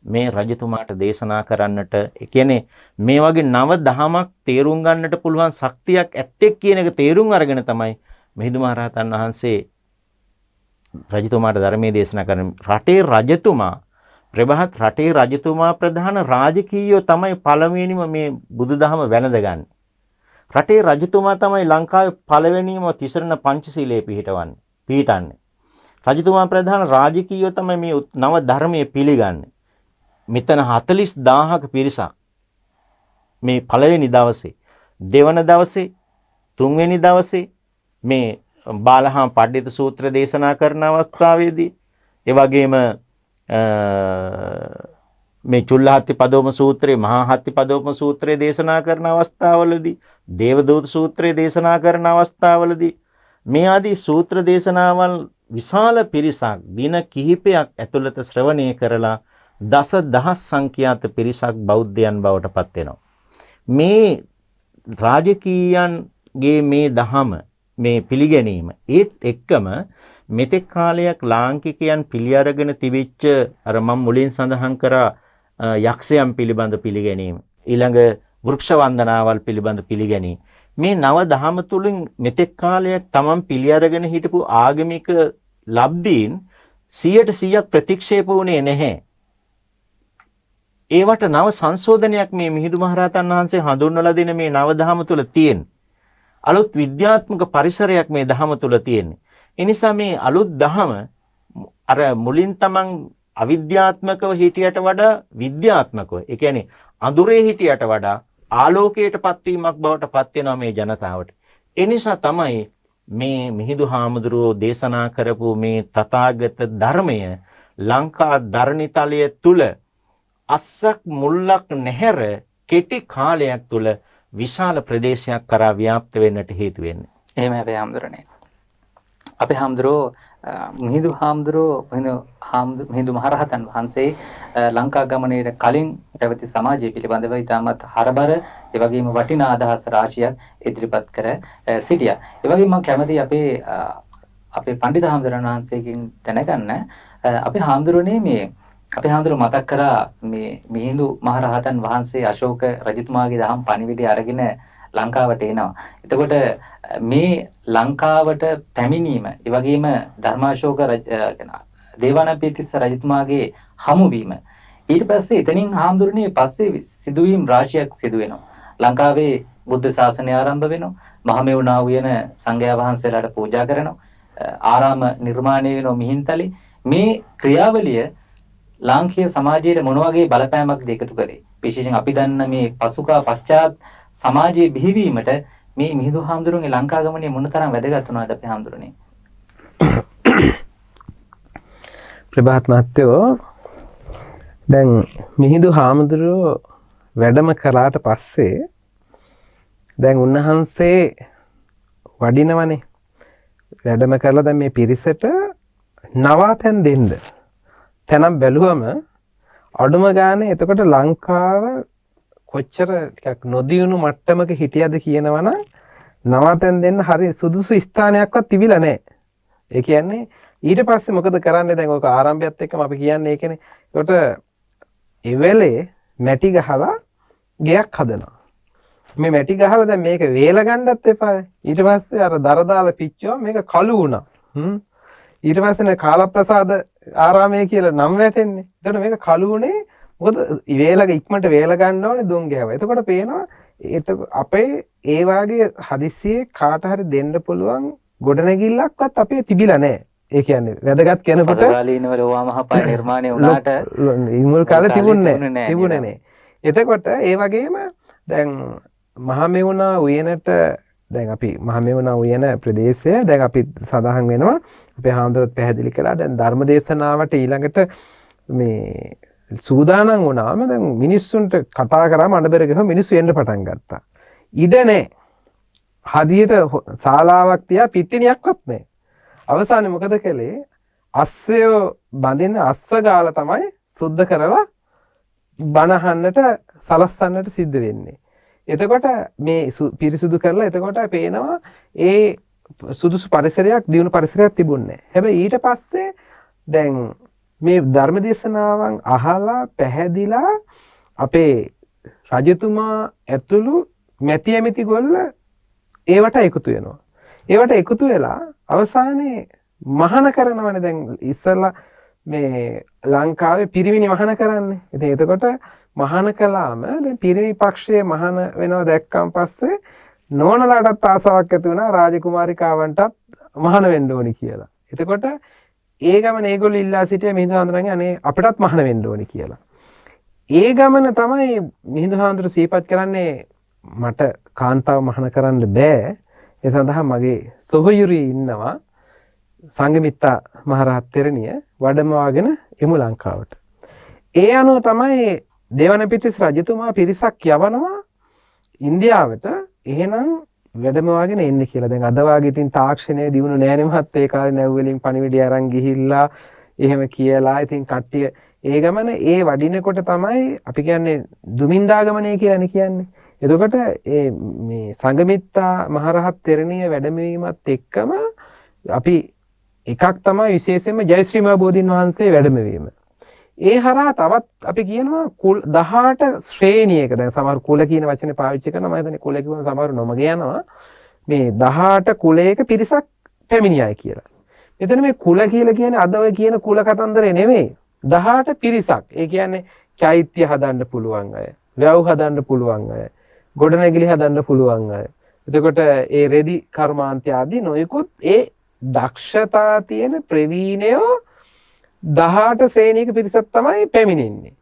මේ රජතුමාට දේශනා කරන්නට ඒ කියන්නේ මේ වගේ නව දහමක් තේරුම් ගන්නට පුළුවන් ශක්තියක් ඇත්තෙක් කියන එක තේරුම් අරගෙන තමයි මිහිඳු මහරහතන් වහන්සේ රජතුමාට ධර්මයේ දේශනා කරන රටේ රජතුමා ප්‍රභාත් රටේ රජතුමා ප්‍රධාන රාජකීයෝ තමයි පළවෙනිම මේ බුදුදහම වැළඳගන්නේ. රටේ රජතුමා තමයි ලංකාවේ පළවෙනිම තිසරණ පංචශීලයේ පිහිටන්නේ. රජතුමා ප්‍රධාන රාජකීයෝ තමයි මේ නව ධර්මයේ පිළිගන්නේ. මෙතන 40000ක පිරිසක් මේ පළවෙනි දවසේ, දෙවන දවසේ, තුන්වෙනි දවසේ මේ බාලහාම පඬිත සූත්‍ර දේශනා කරන අවස්ථාවේදී ඒ වගේම මේ චුල්ලහත්ති පදෝම සූත්‍රයේ මහා හත්ති පදෝම සූත්‍රයේ දේශනා කරන අවස්ථාවවලදී දේවදූත සූත්‍රයේ දේශනා කරන අවස්ථාවවලදී මේ ආදී සූත්‍ර දේශනාවල් විශාල පිරිසක් දින කිහිපයක් ඇතුළත ශ්‍රවණය කරලා දසදහස් සංඛ්‍යාත පිරිසක් බෞද්ධයන් බවට පත් වෙනවා. මේ රාජකීයන්ගේ මේ දහම මේ පිළිගැනීම ඒත් එක්කම මෙතෙක් කාලයක් ලාංකිකයන් පිළි අරගෙන තිබිච්ච අර මම මුලින් සඳහන් කරා යක්ෂයන් පිළිබඳ පිළිගැනීම ඊළඟ වෘක්ෂ වන්දනාවල් පිළිබඳ පිළිගැනීම මේ නව දහම තුලින් මෙතෙක් කාලයක් තමන් පිළි අරගෙන හිටපු ආගමික ලබ්ධීන් 100% ප්‍රතික්ෂේප වුණේ නැහැ. ඒවට නව සංශෝධනයක් මේ මිහිඳු මහරහතන් වහන්සේ හඳුන්වලා දෙන මේ නව දහම තුල තියෙන. අලුත් විද්‍යාත්මක පරිසරයක් මේ දහම තුල තියෙන්නේ. ඒ නිසා මේ අලුත් දහම අර මුලින් තමන් අවිද්‍යාත්මකව හිටියට වඩා විද්‍යාත්මකව ඒ කියන්නේ අඳුරේ හිටියට වඩා ආලෝකයටපත් වීමක් බවට පත් වෙනවා මේ ජනතාවට. ඒ නිසා තමයි මේ මිහිඳු හාමුදුරුවෝ දේශනා කරපු මේ තථාගත ධර්මය ලංකා ධරණිතලය තුල අස්සක් මුල්ලක් නැහැර කෙටි කාලයක් තුල විශාල ප්‍රදේශයක් කරා ව්‍යාප්ත වෙන්නට හේතු වෙන්නේ. එහෙම හැබැයි හාමුදුරනේ. අපේ හාමුදුරුවෝ මිහිඳු මහරහතන් වහන්සේ ලංකා ගමනයේ කලින් පැවති සමාජය පිළිබඳව ඉතාමත් හරබර ඒ වගේම වටිනා අදහස් රාශියක් ඉදිරිපත් කර සිටියා. ඒ වගේම මම කැමතියි අපේ පඬිත හාමුදුරන් වහන්සේගෙන් දැනගන්න අපේ හාමුදුරනේ මේ අපේ හාමුදුරුවෝ මතක් කරා මේ මිහිඳු මහරහතන් වහන්සේ අශෝක රජතුමාගේ දහම් පණිවිඩය අරගෙන ලංකාවට එනවා. එතකොට මේ ලංකාවට පැමිණීම, ඒ වගේම ධර්මාශෝක දේවානම්පියතිස්ස රජතුමාගේ හමුවීම, ඊට පස්සේ එතනින් හාමුදුරනේ පස්සේ සිදුවීම් රාශියක් සිදු වෙනවා. ලංකාවේ බුද්ධ ශාසනය ආරම්භ වෙනවා. මහමෙවුනා උයන සංඝයා වහන්සේලාට පූජා කරනවා. ආරාම නිර්මාණය වෙනවා මිහින්තලේ. මේ ක්‍රියාවලිය ලාංකීය සමාජයේ මොන වගේ බලපෑමක්ද එකතු කරේ? විශේෂයෙන් අපි දන්න මේ පසුකා පශ්චාත් සමාජයේ බිහිවීමට මේ මිහිඳු හාමුදුරුවන්ගේ ලංකා ගමනේ මොනතරම් වැදගත් වුණාද අපේ හාමුදුරනේ? ප්‍රභාත් මහත්තයෝ, දැන් මිහිඳු හාමුදුරුවෝ වැඩම කළාට පස්සේ දැන් උන්වහන්සේ වඩිනවනේ. වැඩම කරලා දැන් මේ පිරිසට නවාතැන් දෙන්න. තැනක් බැලුවම අඩුම ගානේ එතකොට ලංකාව කොච්චර ටිකක් නොදියුණු මට්ටමක හිටියද කියනවනම් නවාතැන් දෙන්න හරි සුදුසු ස්ථානයක්වත් තිබිලා නැහැ. ඒ කියන්නේ ඊට පස්සේ මොකද කරන්නේ? දැන් ඔක ආරම්භයත් එක්කම අපි කියන්නේ ඒකනේ. ඒකට එවෙලේ මැටි ගහලා ගෙයක් හදනවා. මේ මැටි ගහලා දැන් මේක වේල ගන්නත් එපා. ඊට පස්සේ අර දර දාලා පිච්චුවා මේක කළු වුණා. ඊට පස්සේ කාලප්‍රසාද ආරාමයේ කියලා නම් වැටෙන්නේ. එතකොට මේක කළු වුණේ මොකද වේලක ඉක්මනට වේල ගන්න ඕනේ දුම් ගෑවා. එතකොට පේනවා අපේ ඒ වාගේ හදිස්සියේ කාට හරි දෙන්න පුළුවන් ගොඩනැගිල්ලක්වත් අපේ තිබිලා නැහැ. ඒ කියන්නේ වැදගත් කෙනෙකුට පසුකාලීනවල ඕවා මහපාය නිර්මාණය වුණාට ඉමුල් කාලේ තිබුණේ නැහැ. එතකොට ඒ වගේම දැන් මහමෙවුනා උයනට දැන් අපි මහමෙවුනා උයන ප්‍රදේශය දැන් අපි සඳහන් වෙනවා අපේ හාමුදුරුවෝ පැහැදිලි කළා. දැන් ධර්මදේශනාවට ඊළඟට මේ සූදානම් වුණාම දැන් මිනිස්සුන්ට කතා කරාම අඬබෙර ගහ මිනිස්සු එන්න පටන් ගත්තා. ඉඩ නැහැ. හදියට ශාලාවක් තියා පිටිනියක්වත් නැහැ. අවසානයේ මොකද කළේ? අස්සය බඳින අස්ස ගාලා තමයි සුද්ධ කරලා බණහන්නට සලස්සන්නට සිද්ධ වෙන්නේ. එතකොට මේ පිරිසුදු කරලා එතකොට පේනවා ඒ සුදුසු පරිසරයක් දියුණු පරිසරයක් තිබුණේ නැහැ. හැබැයි ඊට පස්සේ දැන් මේ ධර්මදේශනාවන් අහලා පැහැදිලා අපේ රජතුමා ඇතුළු මැති ඇමති ගොල්ල ඒවට එකතු වෙනවා. ඒවට එකතු වෙලා අවසානයේ මහාන කරනවනේ. දැන් ඉස්සෙල්ලා මේ ලංකාවේ පිරිමිනි මහාන කරන්නේ. ඉතින් එතකොට මහාන කළාම දැන් පිරිමි පක්ෂයේ මහාන වෙනව දැක්කන් පස්සේ නෝනලාටත් ආසාවක් ඇති වුණා රාජකුමාරිකාවන්ටත් මහාන වෙන්න ඕනි කියලා. එතකොට ඒ ගමන ඒගොල්ලෝ ඉල්ලා සිටියේ මිහිඳු හාමුදුරන්ගේ අනේ අපිටත් මහාන වෙන්න ඕනි කියලා. ඒ ගමන තමයි මිහිඳු හාමුදුරුවෝ සිහිපත් කරන්නේ මට කාන්තාව මහාන කරන්න බෑ. ඒ සඳහා මගේ සොහොයුරිය ඉන්නවා සංඝමිත්තා මහරහත් තෙරණිය වඩමවාගෙන එමු ලංකාවට. ඒ අනුව තමයි දේවනපිටිස් රජතුමා පිරිසක් යවනවා ඉන්දියාවට. එහෙනම් වැඩමවාගෙන එන්න කියලා. දැන් අද වාගේ ඉතින් තාක්ෂණය දියුණු නෑනේ මහත්. ඒ කාලේ නැව් වලින් පණිවිඩය අරන් ගිහිල්ලා එහෙම කියලා ඉතින් කට්ටිය ඒ ගමන ඒ වඩිනකොට තමයි අපි කියන්නේ දුමින්දාගමනය කියලානේ කියන්නේ. එතකොට මේ සංඝමිත්තා මහරහත් තෙරණිය වැඩමවීමත් එක්කම අපි එකක් තමයි විශේෂයෙන්ම ජයශ්‍රී මහ බෝධීන් වහන්සේ වැඩමවීම. ඒ හරහා තවත් අපි කියනවා කුල 18 ශ්‍රේණියක දැන් සමහර කුල කියන වචනේ පාවිච්චි කරනවා. මම හිතන්නේ කුල කිව්වම සමහර නොමග යනවා. මේ 18 කුලයක පිරිසක් පැමිණියයි කියලා. මෙතන මේ කුල කියලා කියන්නේ අද ඔය කියන කුල කතන්දරේ නෙමෙයි. 18 පිරිසක්. ඒ කියන්නේ චෛත්‍ය හදන්න පුළුවන් අය, වැව් හදන්න පුළුවන් අය, ගොඩනැගිලි හදන්න පුළුවන් අය. එතකොට ඒ රෙදි කර්මාන්තය ආදී නොයෙකුත් ඒ දක්ෂතා තියෙන ප්‍රවීණයෝ 18 ශ්‍රේණියක පිරිසක් තමයි පැමිණෙන්නේ.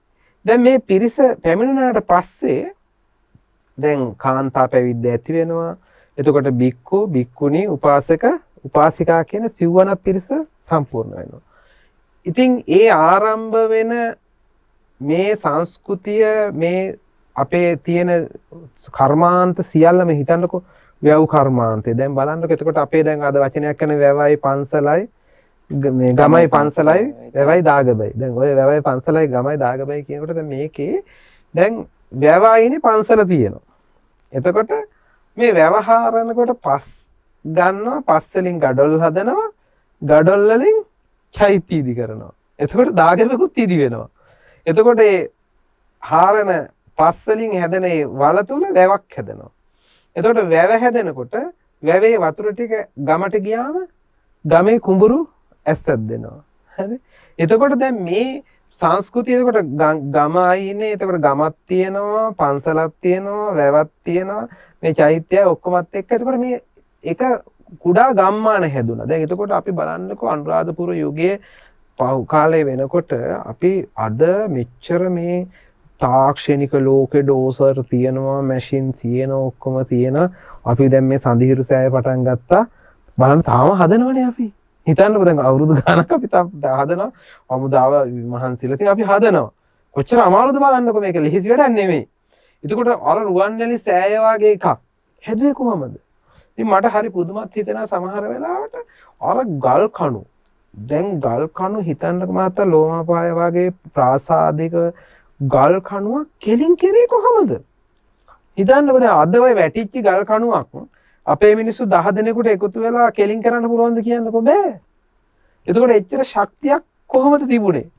දැන් මේ පිරිස පැමිණුණාට පස්සේ දැන් කාන්තා පැවිද්ද ඇති වෙනවා. එතකොට බික්කු, බික්කුණී, උපාසක, උපාසිකා කියන සිව්වනක් පිරිස සම්පූර්ණ වෙනවා. ඉතින් ඒ ආරම්භ වෙන මේ සංස්කෘතිය මේ අපේ තියෙන කර්මාන්ත සියල්ලම හිතන්නකො. වැව් කර්මාන්තේ දැන් බලන්නකො. එතකොට අපේ දැන් අද වචනයක් කරන වැවයි පන්සලයි මේ ගමයි පන්සලයි වැවයි දාගබයි. දැන් ඔය වැවයි පන්සලයි ගමයි දාගබයි කියනකොට දැන් මේකේ දැන් වැවයිනේ පන්සල තියෙනවා. එතකොට මේ වැවහාරනකොට පස් ගන්නවා, පස් වලින් ගඩොල් හදනවා, ගඩොල් වලින් චෛත්‍ය ඉදි කරනවා. එතකොට දාගබෙකුත් ඉදි වෙනවා. එතකොට ඒ හාරන පස් වලින් හැදෙන ඒ වල තුල වැවක් හැදෙනවා. එතකොට වැව හැදෙනකොට වැවේ වතුර ටික ගමට ගියාම ගමේ කුඹුරු ඇස්සක් දෙනවා. හරි. එතකොට දැන් මේ සංස්කෘතිය එතකොට ගම ආයිනේ. එතකොට ගමක් තියෙනවා, පන්සලක් තියෙනවා, වැවක් තියෙනවා, මේ චෛත්‍යය ඔක්කොමත් එක්ක එතකොට මේ එක කුඩා ගම්මාන හැදුනා. දැන් එතකොට අපි බලන්නකෝ අනුරාධපුර යුගයේ පහු කාලේ වෙනකොට අපි අද මෙච්චර මේ තාක්ෂණික ලෝකේ ඩෝසර් තියෙනවා, මැෂින් තියෙනවා, ඔක්කොම තියෙනවා. අපි දැන් මේ සඳහිරු සෑය පටන් ගත්තා. බලන්න තාම හදනවනේ අපි. හිතන්නකෝ දැන් අවුරුදු ගානක් අපි හදනවා. අමුදාව මහන්සිලා ඉතින් අපි හදනවා. කොච්චර අමාරුද බලන්නකෝ, මේක ලිහිසි වැඩක් නෙමෙයි. එතකොට අර රුවන්වැලි සෑය වගේ එකක් හැදුවේ කොහමද? ඉතින් මට හරි පුදුමත් හිතෙනවා සමහර වෙලාවට අර ගල් කණු. දැන් ගල් කණු හිතන්නකෝ මහත්තයා, ලෝමාපාය වගේ ප්‍රාසාදික ගල් කණුවක් කෙලින් කෙරේ කොහමද? හිතන්නකෝ දැන් අද ඔය වැටිච්ච ගල් කණුවක් අපේ මිනිස්සු 10 දෙනෙකුට එකතු වෙලා කෙලින් කරන්න පුළුවන්ද කියන්නකෝ, බෑ. එතකොට එච්චර ශක්තියක් කොහොමද තිබුණේ?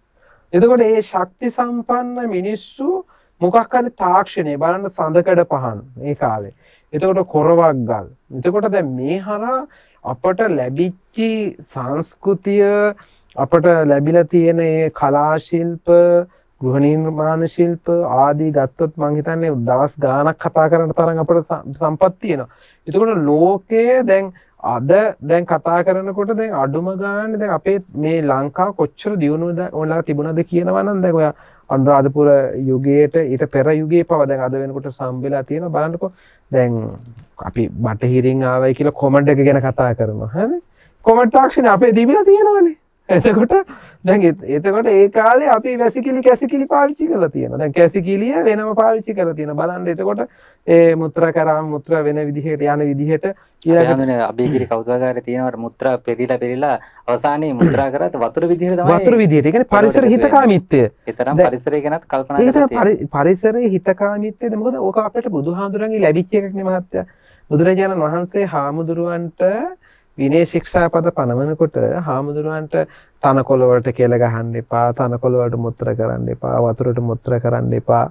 එතකොට මේ ශක්ති සම්පන්න මිනිස්සු මොකක් හරි තාක්ෂණය බලන්න, සඳකඩ පහන් මේ කාලේ. එතකොට කොරවක් ගල්. එතකොට දැන් මේ හරහා අපට ලැබිච්ච සංස්කෘතිය, අපට ලැබිලා තියෙන මේ කලා ශිල්ප, ගෘහ නිර්මාණ ශිල්ප ආදී ගත්තොත් මං හිතන්නේ දවස් ගාණක් කතා කරන්න තරම් අපට සම්පත් තියෙනවා. එතකොට ලෝකයේ දැන් කතා කරනකොට දැන් අඩුම ගානේ දැන් අපේ මේ ලංකාව කොච්චර දියුණුවද ඕනලා තිබුණාද කියනවා නම් දැන් ඔය අනුරාධපුර යුගයේට ඊට පෙර යුගයේ පව දැන් අද වෙනකොට සම්බෙලා තියෙනවා. බලන්නකෝ දැන් අපි බටහිරින් ආවයි කියලා කොමන්ට් එක ගැන කතා කරනවා. හරි? කොමන්ට් තාක්ෂණය අපේ තිබිලා තියෙනවනේ. එතකොට ඒ කාලේ අපි වැසිකිලි කැසිකිලි පාවිච්චි කරලා තියෙනවා. දැන් කැසිකිලිය වෙනම පාවිච්චි කරලා තියෙනවා. බලන්න එතකොට ඒ මුත්‍රා කරාම මුත්‍රා වෙන විදිහට යන විදිහට ඊළඟට අභිගිරි කෞතුකාගාරේ තියෙනවා මුත්‍රා පෙරිලා අවසානයේ මුත්‍රා කරත් වතුර විදිහට තමයි. වතුර විදිහට. ඒ කියන්නේ පරිසර හිතකාමීත්වය. ඒතරම් පරිසරය ගැනත් කල්පනා කරලා තියෙනවා. පරිසරයේ හිතකාමීත්වයද මොකද ඕක අපිට බුදුහාමුදුරන්ගේ ලැබිච්ච එකක් නේ මහත්තයා. බුදුරජාණන් වහන්සේ හාමුදුරුවන්ට විනය ශික්ෂාපද පනවනකොට හාමුදුරුවන්ට තනකොළ වලට කෙල ගහන්න එපා, තනකොළ වලට මුත්‍ර කරන්න එපා, වතුරට මුත්‍ර කරන්න එපා.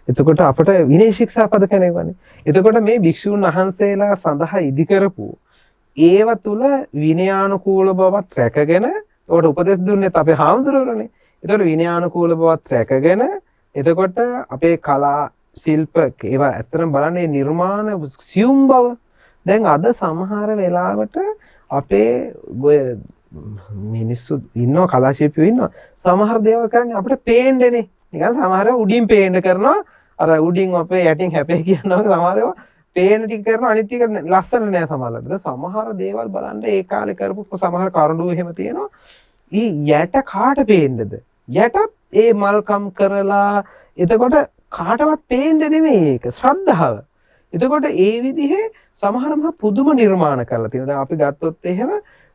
එතකොට අපට විනය ශික්ෂාපද කෙනෙක්වනේ. එතකොට මේ භික්ෂුන් වහන්සේලා සඳහා ඉදි කරපු ඒව තුල විනයානුකූල බවත් රැකගෙන ඒකට උපදෙස් දුන්නෙත් අපේ හාමුදුරුවෝනේ. එතකොට විනයානුකූල බවත් රැකගෙන එතකොට අපේ කලා ශිල්ප ඒවා ඇත්තටම බලන්නේ නිර්මාණ සියුම් බව. දැන් අද සමහර වෙලාවට අපේ මිනිස්සු ඉන්නවා, කලා ශිල්පියෝ ඉන්නවා. සමහර දේවල් කරන්නේ අපිට පේන්නේනේ. නිකන් සමහර උඩින් පේන්න කරනවා. අර උඩින් අපේ යටින් හැපේ කියනවා. සමහරව පේන ටික කරනවා, අනිත් ටික ලස්සන නෑ සමහරවිට. සමහර දේවල් බලන්න ඒ කාලේ කරපු සමහර කරුණු එහෙම තියෙනවා. ඊ යට කාට පේන්නේද? යටත් ඒ මල්කම් කරලා එතකොට කාටවත් පේන්නේ නෙමෙයි ඒක. ශ්‍රද්ධාව. එතකොට ඒ විදිහේ සමහර මහ පුදුම නිර්මාණ කරලා තියෙනවා. දැන් අපි ගත්තොත් එහෙම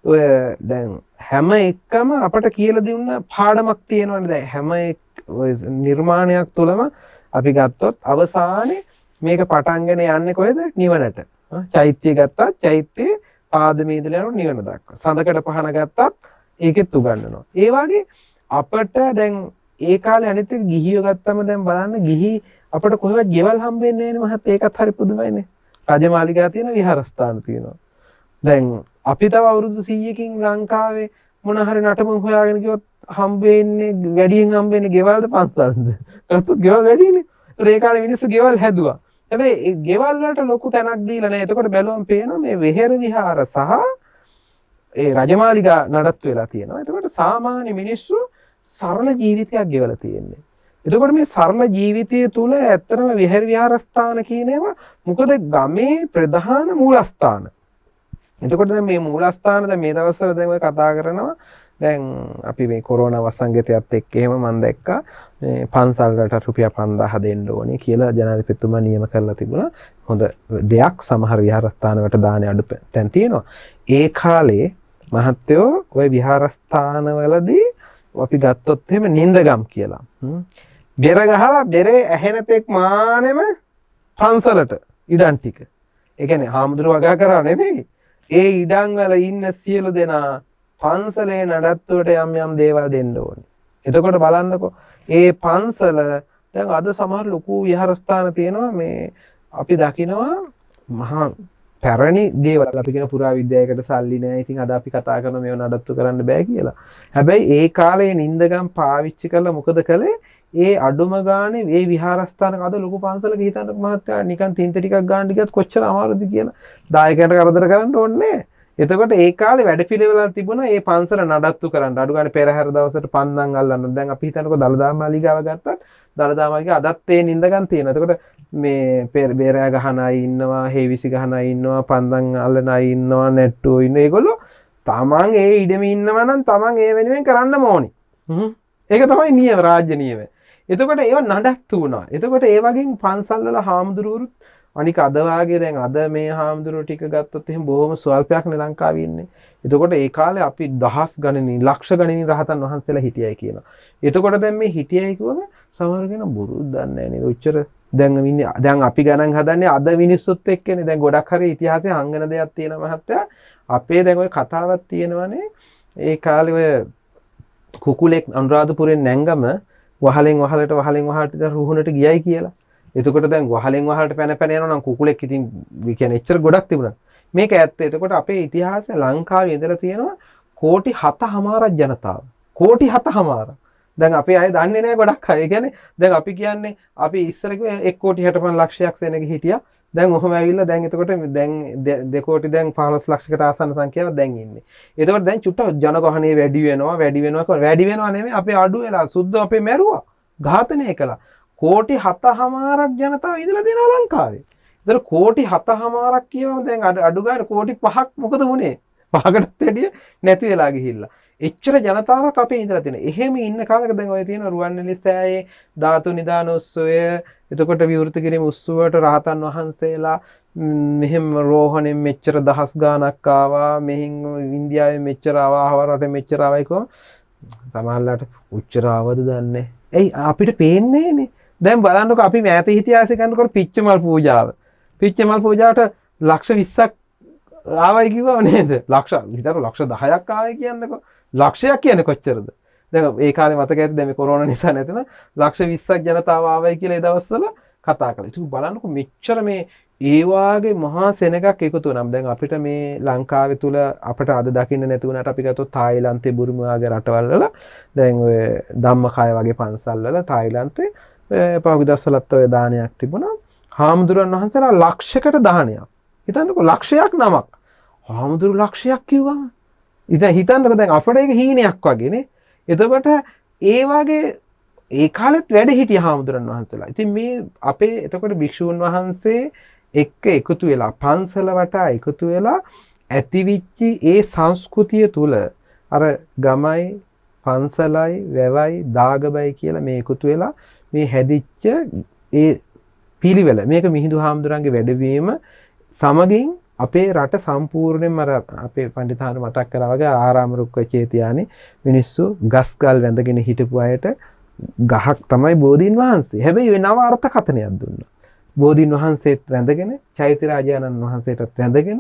ඔය දැන් හැම එකම අපට කියලා දුන්න පාඩමක් තියෙනවනේ. දැන් හැම ඔය නිර්මාණයක් තුළම අපි ගත්තොත් අවසානයේ මේක පටන්ගෙන යන්නේ කොහෙද? නිවනට. චෛත්‍ය ගත්තත් චෛත්‍යයේ පාදමේ ඉඳලා යන නිවන දක්වා. සඳකඩ පහන ගත්තත් ඒකෙත් උගන්වනවා. ඒ වගේ අපට දැන් ඒ කාලේ අනිත් එක ගිහියෝ ගත්තම දැන් බලන්න ගිහි අපට කොහෙවත් ගෙවල් හම්බෙන්නේ නැහැ නේ මහත්. ඒකත් හරි පුදුමයිනේ. රජමාලිගා තියෙන විහාරස්ථාන තියෙනවා. දැන් අපි තව අවුරුදු 100කින් ලංකාවේ මොන හරි නටමුන් හොයාගෙන ගියොත් හම්බෙන්නේ වැඩියෙන් හම්බෙන්නේ ගෙවල්ද පන්සල්ද? ඒත් ගෙවල් වැඩිනේ. ඒ කාලේ මිනිස්සු ගෙවල් හැදුවා. හැබැයි ඒ ගෙවල් වලට ලොකු තැනක් දීලා නැහැ. එතකොට බැලුවම පේනවා මේ වෙහෙර විහාර සහ ඒ රජමාලිගා නඩත්තු වෙලා තියෙනවා. එතකොට සාමාන්‍ය මිනිස්සු සරල ජීවිතයක් ගෙවලා තියෙන්නේ. එතකොට මේ සරල ජීවිතය තුළ ඇත්තටම විහෙර විහාරස්ථාන කියන ඒවා මොකද ගමේ ප්‍රධාන මූලස්ථාන. එතකොට දැන් මේ මූලස්ථාන දැන් මේ දවස්වල දැන් ඔය කතා කරනවා. දැන් අපි මේ කොරෝනා වසංගතයත් එක්ක එහෙම මම දැක්කා මේ පන්සල් වලට රුපියල් 5000 දෙන්න ඕනේ කියලා ජනාධිපතිතුමා නියම කරලා තිබුණා. හොඳ දෙයක්. සමහර විහාරස්ථාන වලට දාන්නේ අඩු තැන් තියෙනවා. ඒ කාලේ මහත්තයෝ ওই විහාරස්ථානවලදී අපි ගත්තොත් එහෙම නින්දගම් කියලා. බෙර ගහලා බෙරේ ඇහෙන තෙක් මානෙම පන්සලට ඉඩම් ටික. ඒ කියන්නේ හාමුදුරුවෝ වගා කරා නෙමෙයි. ඒ ඉඩම් වල ඉන්න සියලු දෙනා පන්සලේ නඩත්තුවට යම් යම් දේවල් දෙන්න ඕනේ. එතකොට බලන්නකෝ ඒ පන්සල දැන් අද සමහර ලොකු විහාරස්ථාන තියෙනවා මේ අපි දකිනවා මහා පැරණි දේවල්. අපි කියන පුරාවිද්‍යාවකට සල්ලි නැහැ. ඉතින් අද අපි කතා කරන මේව නඩත්තු කරන්න බෑ කියලා. හැබැයි ඒ කාලේ නින්දගම් පාවිච්චි කරලා මොකද කළේ? ඒ අඩුම ගානේ මේ විහාරස්ථානක අද ලොකු පන්සලක හිතන්න මහත්තයා නිකන් තින්ත ටිකක් ගන්න ගියත් කොච්චර අමාරුද කියලා. දායකයන්ට කරදර කරන්න ඕනේ. එතකොට ඒ කාලේ වැඩපිළිවෙලක් තිබුණා ඒ පන්සල නඩත්තු කරන්න. අඩු ගානේ පෙරහැර දවසට පන්දම් අල්ලන්න. දැන් අපි හිතන්නකෝ දළදා මාලිගාව ගත්තත් දළදා මාලිගාව අදත් ඒ නින්දගම් තියෙනවා. එතකොට මේ බේරෑ ගහන අය ඉන්නවා, හේවිසි ගහන අය ඉන්නවා, පන්දම් අල්ලන අය ඉන්නවා, නැට්ටෝ ඉන්නවා. ඒගොල්ලෝ තමන් ඒ ඉඩම ඉන්නවා නම් තමන් ඒ වෙනුවෙන් කරන්න ඕනි. ඒක තමයි නියම රාජ්‍ය නියම. එතකොට ඒව නඩත්තු වුණා. එතකොට ඒ වගේ පන්සල් වල හාමුදුරුවෝ අනික අද වාගේ දැන් අද මේ හාමුදුරුවෝ ටික ගත්තොත් එහෙනම් බොහොම ස්වල්පයක්නේ ලංකාවේ ඉන්නේ. එතකොට ඒ කාලේ අපි දහස් ගණනින් ලක්ෂ ගණනින් රහතන් වහන්සේලා හිටියයි කියනවා. එතකොට දැන් මේ හිටියයි කිව්වම සමහර කෙනා බොරුත් දන්නේ නැහැ නේද? ඔච්චර දැන් ඉන්නේ දැන් අපි ගණන් හදන්නේ අද මිනිස්සුත් එක්කනේ. දැන් ගොඩක් හරි ඉතිහාසයේ හංගන දෙයක් තියෙනවා මහත්තයා. අපේ දැන් ওই කතාවක් තියෙනවනේ. ඒ කාලේ ඔය කුකුලෙක් අනුරාධපුරෙන් නැංගම වහලෙන් වහලට රුහුණට ගියයි කියලා. එතකොට දැන් වහලෙන් වහලට පැන යනවා නම් කුකුලෙක් ඉතින් කියන්නේ එච්චර ගොඩක් තිබුණා. මේක ඇත්ත. එතකොට අපේ ඉතිහාසය ලංකාවේ ඉඳලා තියෙනවා කෝටි 7මාරක් ජනතාව. කෝටි 7මාරක්. දැන් අපේ අය දන්නේ නැහැ ගොඩක් අය. ඒ කියන්නේ දැන් අපි කියන්නේ අපි ඉස්සර කිව්වේ 1 කෝටි 65 ලක්ෂයක් සෙනග හිටියා. දැන් ඔහොම ඇවිල්ලා දැන් එතකොට දැන් 2 කෝටි දැන් 15 ලක්ෂයකට ආසන්න සංඛ්‍යාවක් දැන් ඉන්නේ. එතකොට දැන් චුට්ට ජනගහනය වැඩි වෙනවා නෙමෙයි අපේ අඩු වෙලා සුද්ධ අපේ මැරුවා. ඝාතනය කළා. කෝටි 7මාරක් ජනතාව ඉඳලා තියෙනවා ලංකාවේ. ඒතර කෝටි 7මාරක් කියවම දැන් අඩු ගානේ කෝටි 5ක් මොකද වුනේ? 5කටත් වැඩිය නැති වෙලා ගිහිල්ලා. එච්චර ජනතාවක් අපේ ඉඳලා තියෙනවා. එහෙම ඉන්න කාලෙක දැන් ඔය තියෙන රුවන්වැලි සෑයේ ධාතු නිදාන උත්සවය, එතකොට විවෘත කිරීම උත්සවයට රහතන් වහන්සේලා මෙහෙම රෝහණයෙන් මෙච්චර දහස් ගාණක් ආවා, මෙහින් ඉන්දියාවේ මෙච්චර ආවා, ආවර රටේ මෙච්චර ආවයි කොහොම සමහරලාට උච්චර ආවද දන්නේ. එයි අපිට පේන්නේ නේ. දැන් බලන්නකො අපි මෑත ඉතිහාසය ගන්නකොට පිච්චමල් පූජාව. පිච්චමල් පූජාවට ලක්ෂ 20ක් ආවයි කිව්වව නේද? ලක්ෂ 10ක් ආවයි කියන්නකො. ලක්ෂයක් කියන්නේ කොච්චරද? දැන් ඒ කාලේ මතක ඇති දැන් මේ කොරෝනා නිසා නැතන ලක්ෂ 20ක් ජනතාව ආවයි කියලා ඒ දවස්වල කතා කළා. ඒක බලන්නකො මෙච්චර මේ ඒ වාගේ මහා සෙනගක් එකතු වුණාම දැන් අපිට මේ ලංකාවේ තුල අපිට අද දකින්න නැති වුණාට අපි ගත්තොත් තායිලන්තේ බුරුම වගේ රටවල් වල දැන් ඔය ධම්මකාය වගේ පන්සල් වල තායිලන්තේ පහුගියදවස්වලත් ඔය දානයක් තිබුණා. හාමුදුරන් වහන්සේලා ලක්ෂයකට දානයක්. හිතන්නකො ලක්ෂයක් නමක්. හාමුදුරු ලක්ෂයක් කිව්වම ඉතින් හිතන්නකො දැන් අපිට ඒක හීනයක් වගේ නේ. එතකොට ඒ වගේ ඒ කාලෙත් වැඩ හිටිය හාමුදුරන් වහන්සේලා. ඉතින් මේ අපේ එතකොට භික්ෂූන් වහන්සේ එක්ක එකතු වෙලා පන්සල වටා එකතු වෙලා ඇතිවිච්චි ඒ සංස්කෘතිය තුල අර ගමයි පන්සලයි වැවයි දාගබයි කියලා මේ එකතු වෙලා මේ හැදිච්ච ඒ පිළිවෙල මේක මිහිඳු හාමුදුරන්ගේ වැඩවීම සමගින් අපේ රට සම්පූර්ණයෙන්ම අර අපේ පඬිතුමාට මතක් කරා වගේ ආරාම රුක්ක චේතියානේ මිනිස්සු ගස්ගල් වැඳගෙන හිටපු අයට ගහක් තමයි බෝධීන් වහන්සේ. හැබැයි වෙනව අර්ථකථනයක් දුන්නා. බෝධීන් වහන්සේත් වැඳගෙන චෛත්‍ය රාජානන් වහන්සේටත් වැඳගෙන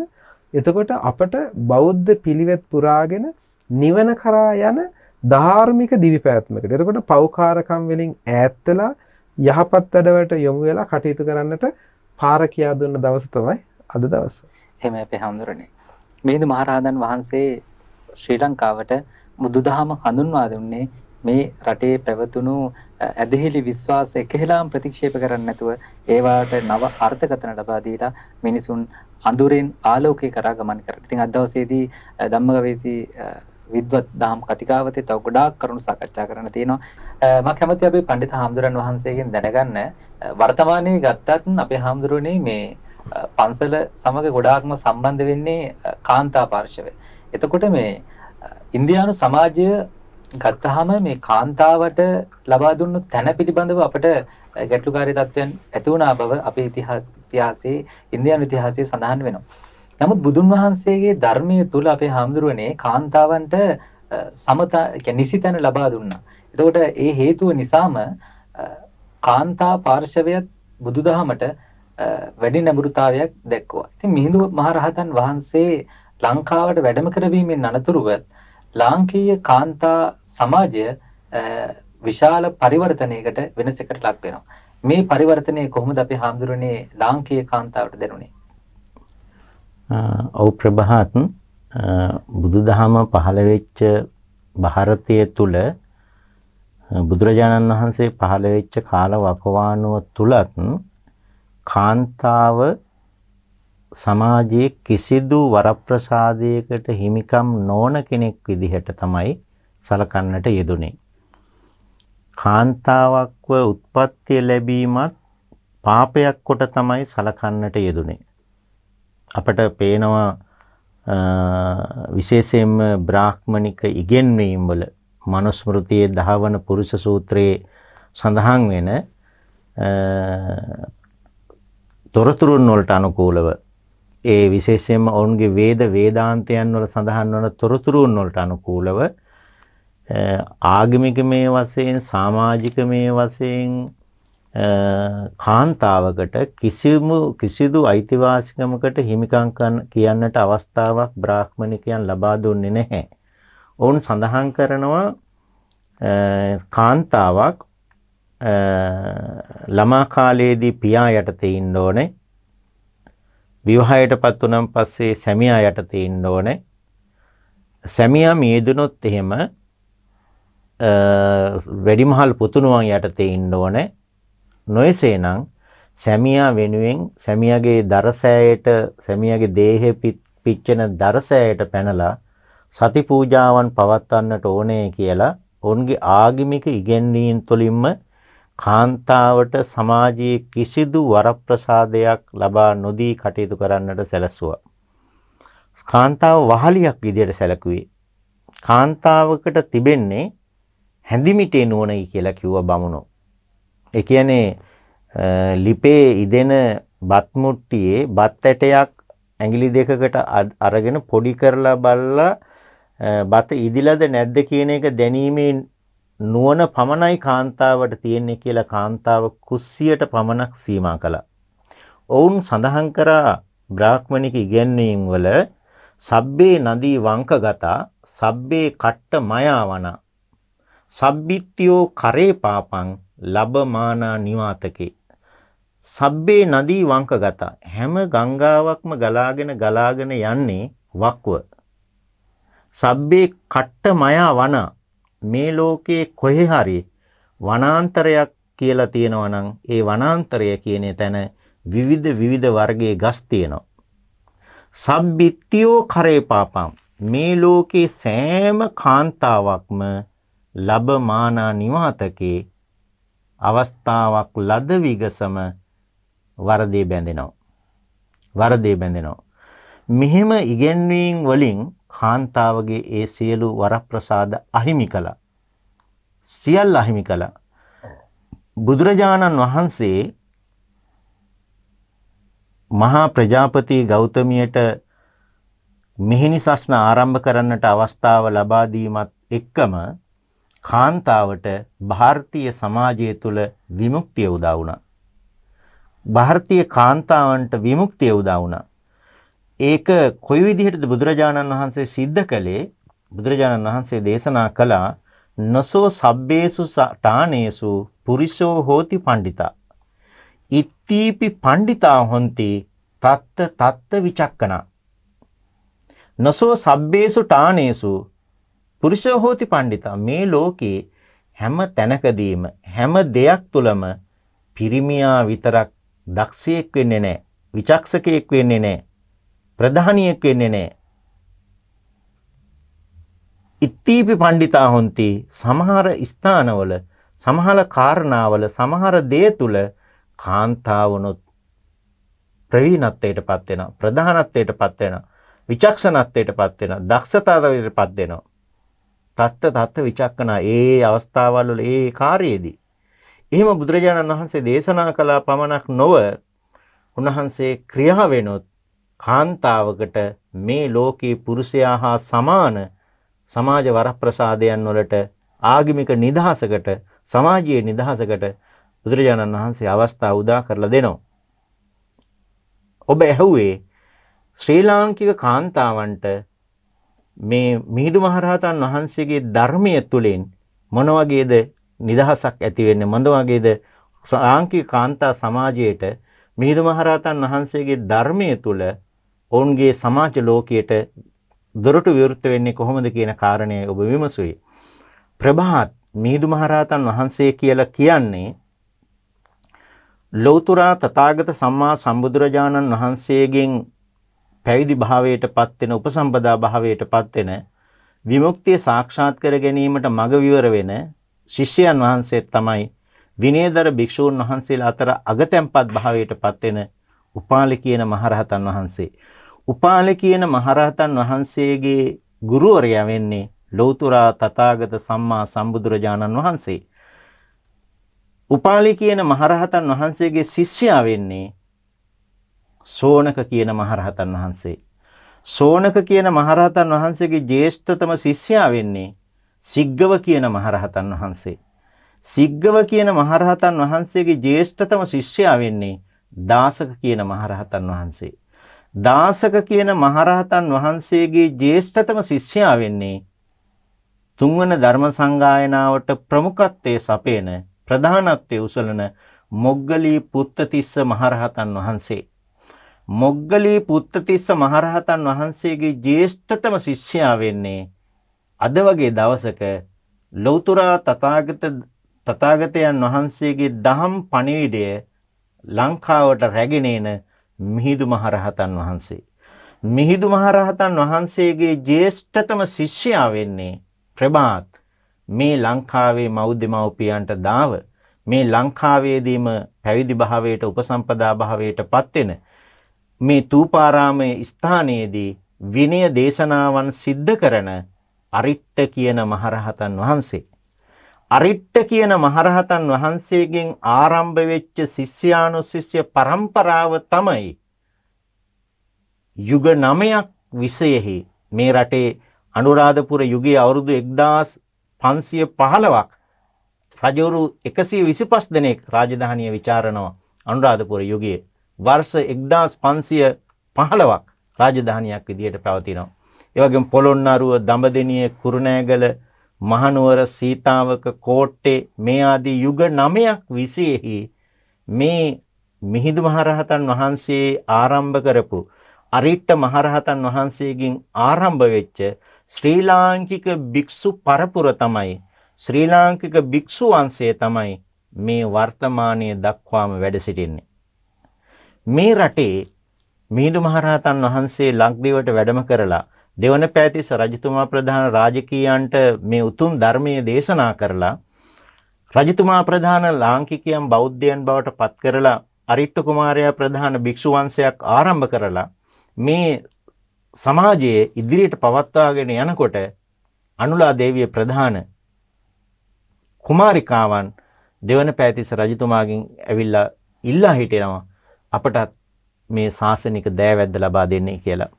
එතකොට අපට බෞද්ධ පිළිවෙත් පුරාගෙන නිවන කරා යන ධාර්මික දිවි පැවැත්මකට. එතකොට පෞකාරකම් වලින් ඈත් වෙලා යහපත් වැඩවලට යොමු වෙලා කටයුතු කරන්නට පාර කියා දුන්න දවස තමයි අද දවස. එහෙම අපේ හැඳුරන්නේ. මිහිඳු මහරහතන් වහන්සේ ශ්‍රී ලංකාවට බුදුදහම හඳුන්වා දුන්නේ මේ රටේ පැවතුණු ඇදහිලි විශ්වාස එකහෙලාම ප්‍රතික්ෂේප කරන්නේ නැතුව ඒවාට නව අර්ථකථන ලබා දීලා මිනිසුන් අඳුරෙන් ආලෝකේ කරා ගමන් කරා. ඉතින් අද දවසේදී ධම්මගවේෂී විද්වත් දහම් කතිකාවතේ තව ගොඩාක් කරුණු සාකච්ඡා කරන්න තියෙනවා. මම කැමතියි අපි පඬිත හාමුදුරන් වහන්සේගෙන් දැනගන්න වර්තමානයේ ගත්තත් අපේ හාමුදුරනේ මේ පන්සල සමග ගොඩාක්ම සම්බන්ධ වෙන්නේ කාන්තා පාර්ශවය. එතකොට මේ ඉන්දියානු සමාජය ගත්තාම මේ කාන්තාවට ලබා දුන්නු තැන පිළිබඳව අපිට ගැටලුකාරී තත්ත්වයන් ඇති වුණා බව අපේ ඉතිහාසයේ ඉන්දියානු ඉතිහාසයේ සඳහන් වෙනවා. නමුත් බුදුන් වහන්සේගේ ධර්මයේ තුල අපේ හාමුදුරුවනේ කාන්තාවන්ට සමතා කියන්නේ නිසිතන ලබා දුන්නා. එතකොට ඒ හේතුව නිසාම කාන්තා පාර්ශවයත් බුදුදහමට වැඩි නැඹුරුතාවයක් දැක්වුවා. ඉතින් මිහිඳු මහරහතන් වහන්සේ ලංකාවට වැඩම කරවීමෙන් අනතුරුව ලාංකීය කාන්තා සමාජය විශාල පරිවර්තනයකට වෙනසකට ලක් වෙනවා. මේ පරිවර්තනය කොහොමද අපේ හාමුදුරනේ ලාංකීය කාන්තාවට දැනුනේ? ඔව් ප්‍රභාත් බුදුදහම පහළ වෙච්ච ಭಾರತයේ තුල බුදුරජාණන් වහන්සේ පහළ වෙච්ච කාල වකවානුව තුලත් කාන්තාව සමාජයේ කිසිදු වරප්‍රසාදයකට හිමිකම් නොවන කෙනෙක් විදිහට තමයි සලකන්නට යෙදුනේ. කාන්තාවක්ව උත්පත්ති ලැබීමත් පාපයක් කොට තමයි සලකන්නට යෙදුනේ. අපට පේනවා විශේෂයෙන්ම බ්‍රාහ්මණික ඉගෙන්වීම් වල මනුස්මෘතියේ 10 වන පුරුෂ සූත්‍රයේ සඳහන් වෙන තොරතුරුන් වලට අනුකූලව ඒ විශේෂයෙන්ම ඔවුන්ගේ වේදාන්තයන් වල සඳහන් වන තොරතුරුන් වලට අනුකූලව ආගමිකමය වශයෙන් සමාජිකමය වශයෙන් කාන්තාවකට කිසිදු අයිතිවාසිකමකට හිමිකම් කියන්නට අවස්ථාවක් බ්‍රාහ්මණිකයන් ලබා දුන්නේ නැහැ. ඔවුන් සඳහන් කරනවා කාන්තාවක් ළමා කාලයේදී පියා යටතේ ඉන්න ඕනේ. විවාහයටපත් වුණාන් පස්සේ සැමියා යටතේ ඉන්න ඕනේ. සැමියා මියදුනොත් එහෙම වැඩිමහල් පුතුණුවන් යටතේ ඉන්න ඕනේ. නොයසේනම් සැමියා වෙනුවෙන් සැමියාගේ දරසෑයට සැමියාගේ දේහය පිච්චෙන දරසෑයට පැනලා සති පූජාවන් පවත්වන්නට ඕනේ කියලා ඔවුන්ගේ ආගමික ඉගැන්වීම් තුළින්ම කාන්තාවට සමාජයේ කිසිදු වරප්‍රසාදයක් ලබා නොදී කටයුතු කරන්නට සැලැස්සුවා. කාන්තාව වහලියක් විදියට සැලකුවේ. කාන්තාවකට තිබෙන්නේ හැඳිමිටේ නුවණයි කියලා කිව්වා බමුණෝ. ඒ කියන්නේ ලිපේ ඉදෙන බත් මුට්ටියේ බත් ඇටයක් ඇඟිලි දෙකකට අරගෙන පොඩි කරලා බලලා බත ඉදිලාද නැද්ද කියන එක දැනීමේ නුවණ පමණයි කාන්තාවට තියෙන්නේ කියලා කාන්තාව කුස්සියට පමණක් සීමා කළා. ඔවුන් සඳහන් කරා බ්‍රාහ්මණික ඉගැන්වීම් වල සබ්බේ නදී වංකගතා සබ්බේ කට්ට මයාවන සබ්බිත්‍යෝ කරේ පාපං ලබමානා නිවාතකේ. සබ්බේ නදී වංකගතා හැම ගංගාවක්ම ගලාගෙන යන්නේ වක්ව. සබ්බේ කට්ට මයාවන මේ ලෝකයේ කොහේ හරි වනාන්තරයක් කියලා තියෙනවා නම් ඒ වනාන්තරය කියන තැන විවිධ වර්ගයේ ගස් තියෙනවා. සබ්බිත්‍යෝ කරේ පාපම් මේ ලෝකේ සෑම කාන්තාවක්ම ලබමානා නිවාතකේ අවස්ථාවක් ලද විගසම වරදේ බැඳෙනවා. මෙහෙම ඉගෙන්වීම් වලින් කාන්තාවගේ ඒ සියලු වරප්‍රසාද අහිමි කළා. සියල්ල අහිමි කළා. බුදුරජාණන් වහන්සේ මහා ප්‍රජාපති ගෞතමියට මෙහෙණි සස්න ආරම්භ කරන්නට අවස්ථාව ලබා දීමත් එක්කම කාන්තාවට ಭಾರತೀಯ සමාජය තුළ විමුක්තිය උදා වුණා. ಭಾರತೀಯ කාන්තාවන්ට විමුක්තිය උදා වුණා. ඒක කොයි විදිහටද බුදුරජාණන් වහන්සේ සිද්ධ කළේ? බුදුරජාණන් වහන්සේ දේශනා කළා නසෝ සබ්බේසු ඨානේසු පුරිසෝ හෝති පණ්ඩිතා ඉත්තීපි පණ්ඩිතා හොಂತಿ තත්ත විචක්කන. නසෝ සබ්බේසු ඨානේසු පුරිසෝ හෝති පණ්ඩිතා මේ ලෝකේ හැම තැනකදීම හැම දෙයක් තුලම පිරිමියා විතරක් දක්ෂයෙක් වෙන්නේ නැහැ, විචක්ෂකයෙක් වෙන්නේ නැහැ, ප්‍රධානියෙක් වෙන්නේ නැහැ. ඉත්තීපි පණ්ඩිතා හොಂತಿ සමහර ස්ථානවල සමහර කාරණාවල සමහර දේ තුල කාන්තාවනොත් ප්‍රවීණත්වයටපත් වෙනවා, ප්‍රධානත්වයටපත් වෙනවා, විචක්ෂණත්වයටපත් වෙනවා, දක්ෂතාවයටපත් වෙනවා. තත්ත විචක්කන ඒ අවස්ථාවල් වල ඒ කාර්යයේදී එහෙම බුදුරජාණන් වහන්සේ දේශනා කළා පමණක් නොව උන්වහන්සේ ක්‍රියා වෙනොත් කාන්තාවකට මේ ලෝකේ පුරුෂයා හා සමාන සමාජ වරප්‍රසාදයන් වලට ආගමික නිදහසකට සමාජීය නිදහසකට බුදුරජාණන් වහන්සේ අවස්ථාව උදා කරලා දෙනවා. ඔබ ඇහුවේ ශ්‍රී ලාංකික කාන්තාවන්ට මේ මිහිඳු මහරහතන් වහන්සේගේ ධර්මයේ තුලින් මොන වගේද නිදහසක් ඇති වෙන්නේ, මොන වගේද ලාංකික කාන්තා සමාජයට මිහිඳු මහරහතන් වහන්සේගේ ධර්මයේ තුල ඔවුන්ගේ සමාජ ලෝකයට දොරටු විවෘත වෙන්නේ කොහොමද කියන කාරණය ඔබ විමසුවේ. ප්‍රභාත් මිහිඳු මහරහතන් වහන්සේ කියලා කියන්නේ ලෞතර තථාගත සම්මා සම්බුදුරජාණන් වහන්සේගෙන් පැවිදි භාවයට පත් වෙන උපසම්පදා භාවයට පත් වෙන විමුක්තිය සාක්ෂාත් කර ගැනීමට මඟ විවර වෙන ශිෂ්‍යයන් වහන්සේ තමයි විනයදර භික්ෂූන් වහන්සේලා අතර අගතැන්පත් භාවයට පත් වෙන උපාලි කියන මහරහතන් වහන්සේ. උපාලි කියන මහරහතන් වහන්සේගේ ගුරුවරයා වෙන්නේ ලෞතර තථාගත සම්මා සම්බුදුරජාණන් වහන්සේ. උපාලි කියන මහරහතන් වහන්සේගේ ශිෂ්‍යයා වෙන්නේ සෝනක කියන මහරහතන් වහන්සේ. සෝනක කියන මහරහතන් වහන්සේගේ ජේෂ්ඨතම ශිෂ්‍යයා වෙන්නේ සිග්ගව කියන මහරහතන් වහන්සේ. සිග්ගව කියන මහරහතන් වහන්සේගේ ජේෂ්ඨතම ශිෂ්‍යයා වෙන්නේ දාසක කියන මහරහතන් වහන්සේ. දාසක කියන මහරහතන් වහන්සේගේ ජේෂ්ඨතම ශිෂ්‍යයා වෙන්නේ තුන්වන ධර්ම සංගායනාවට ප්‍රමුඛත්වයේ සපයන ප්‍රධානත්වයේ උසලන මොග්ගලී පුත්තතිස්ස මහරහතන් වහන්සේ. මොග්ගලී පුත්තතිස්ස මහරහතන් වහන්සේගේ ජේෂ්ඨතම ශිෂ්‍යයා වෙන්නේ අද වගේ දවසක ලෞතර තථාගතයන් වහන්සේගේ දහම් පණිවිඩය ලංකාවට රැගෙන එන මිහිඳු මහරහතන් වහන්සේ. මිහිඳු මහරහතන් වහන්සේගේ ජේෂ්ඨතම ශිෂ්‍යයා වෙන්නේ ප්‍රභාත්. මේ ලංකාවේ මව්දෙමව්පියන්ට දාව මේ ලංකාවේදීම පැවිදි භාවයට උපසම්පදා භාවයට පත් වෙන මේ තූපාරාමයේ ස්ථානයේදී විනය දේශනාවන් සිද්ධ කරන අරිට්ඨ කියන මහරහතන් වහන්සේ. අරිට්ඨ කියන මහරහතන් වහන්සේගෙන් ආරම්භ වෙච්ච ශිෂ්‍යානුශිෂ්‍ය පරම්පරාව තමයි යුග 9ක් විසයෙහි මේ රටේ අනුරාධපුර යුගයේ අවුරුදු 1515ක් රජවරු 125 දෙනෙක් රාජධානිය විචාරනවා අනුරාධපුර යුගයේ. වර්ෂ 1515ක් රාජධානියක් විදියට පැවතිනවා. ඒ වගේම පොළොන්නරුව, දඹදෙණිය, කුරුණෑගල, මහනුවර, සීතාවක, කෝට්ටේ මේ ආදී යුග 9ක් විසයෙහි මේ මිහිඳු මහරහතන් වහන්සේ ආරම්භ කරපු අරිට්ඨ මහරහතන් වහන්සේගෙන් ආරම්භ වෙච්ච ශ්‍රී ලාංකික භික්ෂු පරපුර තමයි ශ්‍රී ලාංකික භික්ෂු වංශය තමයි මේ වර්තමානයේ දක්වාම වැඩ සිටින්නේ. මේ රටේ මිහිඳු මහරහතන් වහන්සේ ලක්දිවට වැඩම කරලා දෙවන පෑතිස්ස රජතුමා ප්‍රධාන රාජකීයන්ට මේ උතුම් ධර්මයේ දේශනා කරලා රජතුමා ප්‍රධාන ලාංකිකයන් බෞද්ධයන් බවට පත් කරලා අරිට්ඨ කුමාරයා ප්‍රධාන භික්ෂු වංශයක් ආරම්භ කරලා මේ සමාජයේ ඉදිරියට පවත්වාගෙන යනකොට අනුලා දේවිය ප්‍රධාන කුමාරිකාවන් දෙවන පෑතිස්ස රජතුමාගෙන් ඇවිල්ලා ඉල්ලා හිටිනවා අපටත් මේ ශාසනික දෑවැද්ද ලබා දෙන්නේ කියලා.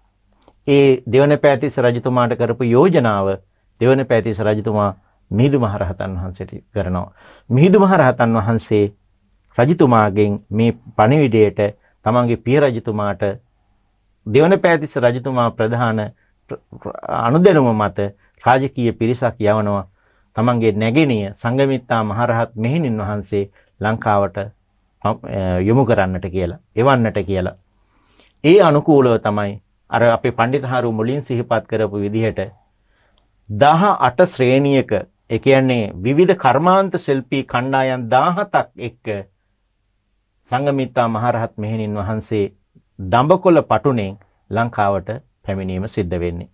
ඒ දෙවන පෑතිස්ස රජතුමාට කරපු යෝජනාව දෙවන පෑතිස්ස රජතුමා මිහිඳු මහරහතන් වහන්සේට කරනවා. මිහිඳු මහරහතන් වහන්සේ රජතුමාගෙන් මේ පණිවිඩයට තමන්ගේ පිය රජතුමාට දෙවන පෑතිස්ස රජතුමා ප්‍රධාන අනුදැනුම මත රාජකීය පිරිසක් යවනවා තමන්ගේ නැගෙනිය සංඝමිත්තා මහරහත් මෙහෙණින් වහන්සේ ලංකාවට යොමු කරන්නට කියලා, එවන්නට කියලා. ඒ අනුකූලව තමයි අර අපේ පඬිතුහාරු මුලින් සිහිපත් කරපු විදිහට 18 ශ්‍රේණියක ඒ කියන්නේ විවිධ කර්මාන්ත ශිල්පී කණ්ඩායම් 17ක් එක්ක සංඝමිත්තා මහරහත් මෙහෙණින් වහන්සේ දඹකොළ පටුනෙන් ලංකාවට පැමිණීම සිද්ධ වෙන්නේ.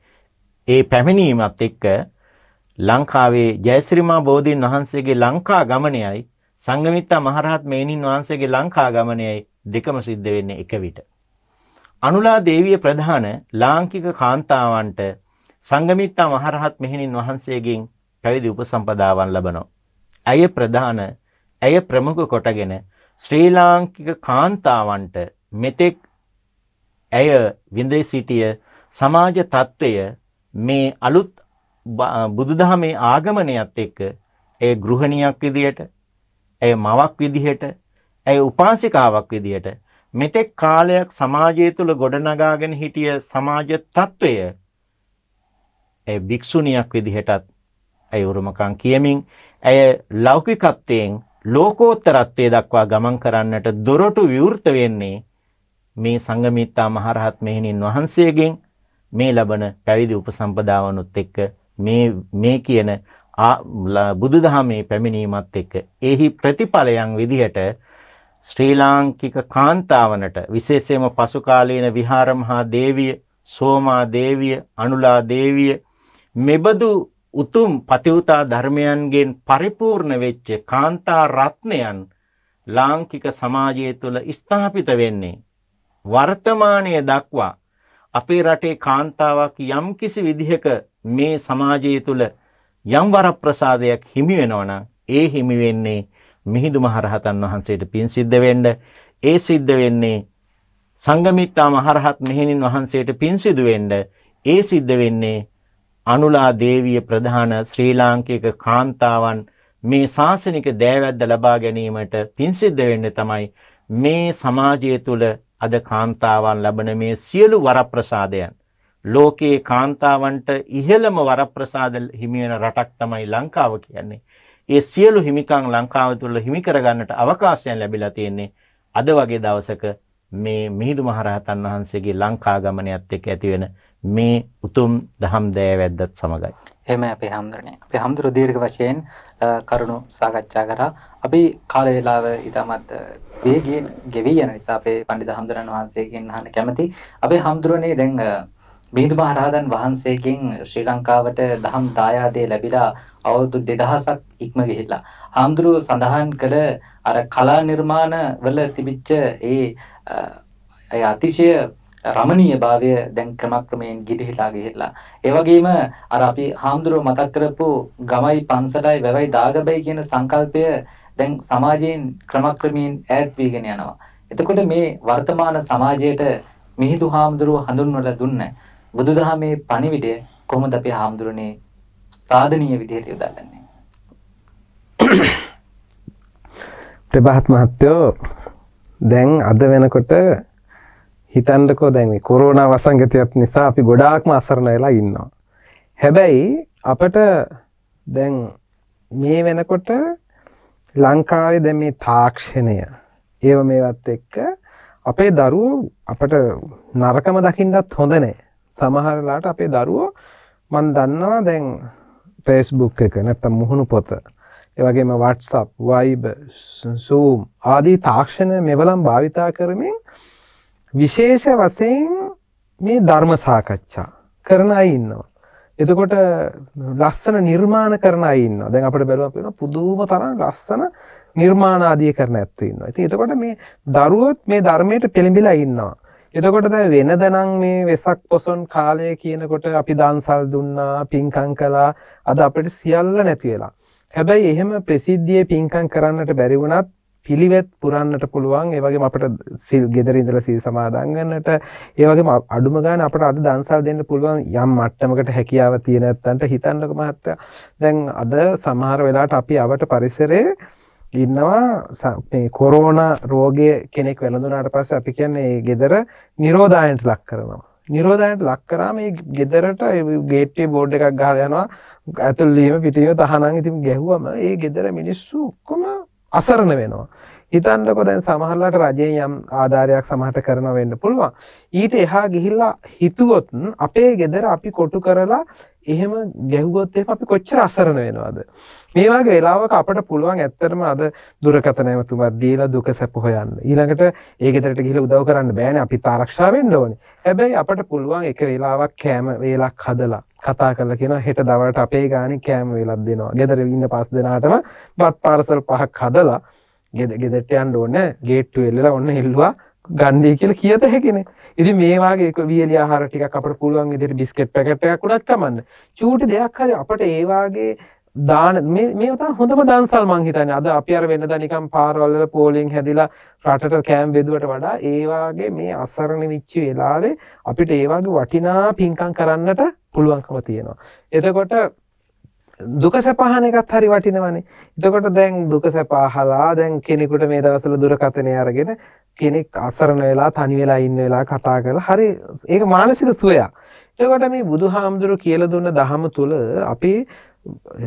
ඒ පැමිණීමත් එක්ක ලංකාවේ ජයශ්‍රීමා බෝධීන් වහන්සේගේ ලංකා ගමනයයි සංඝමිත්තා මහරහත් මෙහෙණින් වහන්සේගේ ලංකා ගමනයයි දෙකම සිද්ධ වෙන්නේ එක විට. අනුලා දේවිය ප්‍රධාන ලාංකික කාන්තාවන්ට සංඝමිත්තා මහරහත් මෙහෙණින් වහන්සේගෙන් පැවිදි උපසම්පදාවන් ලබනවා. ඇය ප්‍රධාන, ඇය ප්‍රමුඛ කොටගෙන ශ්‍රී ලාංකික කාන්තාවන්ට මෙතෙක් ඇය විඳ සිටිය සමාජ තත්වය මේ අලුත් බුදුදහමේ ආගමනයත් එක්ක ඒ ගෘහණියක් විදියට, ඇය මවක් විදිහට, ඇය උපාසිකාවක් විදියට මෙතෙක් කාලයක් සමාජය තුළ ගොඩනගාගෙන හිටිය සමාජ තත්වය ඇය භික්ෂුණියක් විදිහටත් ඇය උරුමකම් කියමින් ඇය ලෞකිකත්වයෙන් ලෝකෝත්තරත්වයේ දක්වා ගමන් කරන්නට දොරටු විවෘත වෙන්නේ මේ සංඝමිත්තා මහරහත් මෙහෙණින් වහන්සේගෙන් මේ ලබන පැවිදි උපසම්පදාවනුත් එක්ක මේ කියන බුදුදහමේ පැමිණීමත් එක්ක එහි ප්‍රතිඵලයන් විදිහට ශ්‍රී ලාංකික කාන්තාවනට විශේෂයෙන්ම පසු කාලීන විහාර මහා දේවිය සෝමා දේවිය, අනුලා දේවිය මෙබඳු උතුම් පතිවතා ධර්මයන්ගෙන් පරිපූර්ණ වෙච්ච කාන්තා රත්නයන් ලාංකික සමාජය තුළ ස්ථාපිත වෙන්නේ වර්තමානයේ දක්වා අපේ රටේ කාන්තාවක් යම් කිසි විදිහක මේ සමාජය තුළ යම් වරප්‍රසාදයක් හිමි වෙනවා ඒ හිමි වෙන්නේ මිහිඳු මහරහතන් වහන්සේට පින් සිද්ධ වෙන්න. ඒ සිද්ධ වෙන්නේ සංඝමිත්තා මහරහත් මෙහෙණින් වහන්සේට පින් සිදු වෙන්න. ඒ සිද්ධ වෙන්නේ අනුලා දේවිය ප්‍රධාන ශ්‍රී ලාංකික කාන්තාවන් මේ ශාසනික දෑවැද්ද ලබා ගැනීමට පින් සිද්ධ වෙන්නේ තමයි මේ සමාජය තුළ අද කාන්තාවන් ලබන මේ සියලු වරප්‍රසාදයන්. ලෝකයේ කාන්තාවන්ට ඉහළම වරප්‍රසාද හිමි වෙන රටක් තමයි ලංකාව කියන්නේ. ඒ සියලු හිමිකම් ලංකාව තුළ හිමි කරගන්නට අවකාශයන් ලැබිලා තියෙන්නේ අද වගේ දවසක මේ මිහිඳු මහරහතන් වහන්සේගේ ලංකා ගමනයත් එක්ක ඇති වෙන මේ උතුම් දහම් දෑවැද්දත් සමගයි. එහෙමයි අපේ හැමදෙරනේ. අපේ හැමදෙර දීර්ඝ වශයෙන් කරුණු සාකච්ඡා කරා. අපි කාල වේලාව ඉතාමත් වේගයෙන් ගෙවි යන නිසා අපේ පඬිතු හැමදෙරන් වහන්සේගෙන් අහන්න කැමති. අපේ හැමදෙරනේ දැන් මිහිඳු මහරහතන් වහන්සේගෙන් ශ්‍රී ලංකාවට දහම් දායාදේ ලැබිලා අවුරුදු 2000ක් ඉක්ම ගිහිල්ලා. හැමදෙර සඳහන් කළ අර කලා නිර්මාණ වල තිබිච්ච ඒ අතිශය රමණීය භාවය දැන් ක්‍රමක්‍රමයෙන් ගිලිහිලා ගිහිල්ලා. ඒ වගේම අර අපි හාමුදුරුවෝ මතක් කරපු ගමයි පන්සලයි වැවයි දාගබයි කියන සංකල්පය දැන් සමාජයෙන් ක්‍රමක්‍රමයෙන් ඈත් වීගෙන යනවා. එතකොට මේ වර්තමාන සමාජයට මිහිඳු හාමුදුරුවෝ හඳුන්වලා දුන්න බුදුදහමේ පණිවිඩය කොහොමද අපි හාමුදුරනේ සාධනීය විදිහට යොදාගන්නේ? ප්‍රභාත් මහත්තයෝ දැන් අද වෙනකොට හිතන්නකෝ දැන් මේ කොරෝනා වසංගතයත් නිසා අපි ගොඩාක්ම අසරණ වෙලා ඉන්නවා. හැබැයි අපිට දැන් මේ වෙනකොට ලංකාවේ දැන් මේ තාක්ෂණය ඒව මේවත් එක්ක අපේ දරුවෝ අපිට නරකම දකින්නත් හොඳ නැහැ. සමහර වෙලාවට අපේ දරුවෝ මම දන්නවා දැන් Facebook එක නැත්නම් මුහුණු පොත ඒ වගේම WhatsApp, Viber, Zoom ආදී තාක්ෂණ මෙවලම් භාවිතා කරමින් විශේෂ වශයෙන් මේ ධර්ම සාකච්ඡා කරන අය ඉන්නවා. එතකොට ලස්සන නිර්මාණ කරන අය ඉන්නවා. දැන් අපිට බැලුවම පේනවා පුදුම තරම් ලස්සන නිර්මාණ ආදී කරන ඇත්තෝ ඉන්නවා. ඉතින් එතකොට මේ දරුවොත් මේ ධර්මයට පෙළඹිලා ඉන්නවා. එතකොට දැන් වෙනදනම් මේ වෙසක් පොසොන් කාලය කියනකොට අපි දන්සල් දුන්නා, පින්කම් කළා. අද අපිට සියල්ල නැති වෙලා. හැබැයි එහෙම ප්‍රසිද්ධියේ පින්කම් කරන්නට බැරි වුණත් පිළිවෙත් පුරන්නට පුළුවන්. ඒ වගේම අපිට සිල් ගෙදර ඉඳලා සිල් සමාදන් ගන්නට, ඒ වගේම අඩුම ගානේ අපිට අද දන්සල් දෙන්න පුළුවන් යම් මට්ටමකට හැකියාව තියෙන නැත්තන්ට හිතන්නකො මහත්තයා. දැන් අද සමහර වෙලාවට අපි අවට පරිසරයේ ඉන්නවා මේ කොරෝනා රෝගය කෙනෙක් වැළඳුනාට පස්සේ අපි කියන්නේ ඒ ගෙදර නිරෝධායනට ලක් කරනවා. නිරෝධායනට ලක් කරාම මේ ගෙදරට ගේට්ටුවේ බෝඩ් එකක් ගහලා යනවා. ඇතුළේ වීම පිටියම තහනම් ඉතින් ගැහුවම ඒ ගෙදර මිනිස්සු ඔක්කොම අසරණ වෙනවා. හිතන්නකො දැන් සමහරලාට රජයෙන් යම් ආධාරයක් සමහරට කරනවා වෙන්න පුළුවන්. ඊට එහා ගිහිල්ලා හිතුවොත් අපේ ගෙදර අපි කොටු කරලා එහෙම ගැහුවොත් එහෙම අපි කොච්චර අසරණ වෙනවද? මේ වගේ වෙලාවක අපිට පුළුවන් ඇත්තටම අද දුරකථන නැවතුමක් දීලා දුක සැප හොයන්න. ඊළඟට ඒ ගෙදරට ගිහිල්ලා උදව් කරන්න බෑනේ. අපිත් ආරක්ෂා වෙන්න ඕනේ. හැබැයි අපිට පුළුවන් එක වෙලාවක් කෑම වේලක් හදලා කතා කරලා කියනවා හෙට දවල්ට අපේ ගානේ කෑම වේලක් දෙනවා. ගෙදර ඉන්න 5 දෙනාටම බත් පාර්සල් 5ක් හදලා ගෙදරට යන්න ඕනේ. ගේට්ටුවේ එල්ලලා ඔන්න හෙල්ලුවා ගන්නයි කියලා කියත හැකිනේ. ඉතින් මේ වාගේ එක වියලි ආහාර ටිකක් අපිට පුළුවන් විදිහට බිස්කට් පැකට් එකක් උඩත් කමන්න. චූටි දෙයක් හරි අපිට ඒ වාගේ දාන මේ තමයි හොඳම දන්සල් මං හිතන්නේ. අද අපි අර වෙනදා නිකන් පාරවල් වල පෝලිං හැදිලා රටට කෑම් බෙදුවට වඩා ඒ වාගේ මේ අසරණ වෙච්ච වෙලාවේ අපිට ඒ වාගේ වටිනා පින්කම් කරන්නට පුළුවන්කම තියෙනවා. එතකොට දුක සැපහන එකත් හරි වටිනවනේ. එතකොට දැන් දුක සැප අහලා දැන් කෙනෙකුට මේ දවස්වල දුරකථනය අරගෙන කෙනෙක් අසරණ වෙලා තනි වෙලා ඉන්න වෙලා කතා කරලා හරි ඒක මානසික සුවයක්. එතකොට මේ බුදුහාමුදුරුවෝ කියලා දුන්න දහම තුල අපි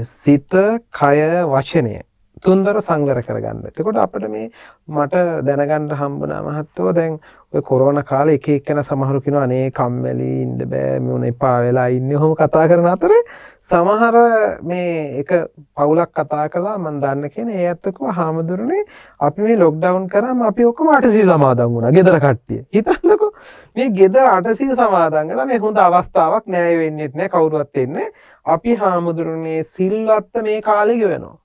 සිත, කය, වචනය තුන්දර සංවර කරගන්න. එතකොට අපිට මේ මට දැනගන්න හම්බුණා මහත්තයෝ දැන් ඔය කොරෝනා කාලේ එක එක්කෙනා සමහරු කියනවා අනේ කම්මැලි ඉන්න බෑ මොන එපා වෙලා ඉන්නේ ඔහොම කතා කරන අතරේ සමහර මේ එක පවුලක් කතා කළා මම දන්න කෙනෙක් ඒ ඇත්ත කිව්වා හාමුදුරනේ අපි මේ ලොක්ඩවුන් කරාම අපි ඔක්කොම 800 සමාදන් වුණා ගෙදර කට්ටිය. හිතන්නකෝ මේ ගෙදර 800 සමාදන් වෙලා මේ හොඳ අවස්ථාවක් නෑ වෙන්නේ නැහැ කවුරුවත් එන්නේ. අපි හාමුදුරනේ සිල්වත් මේ කාලේ ගෙවනවා.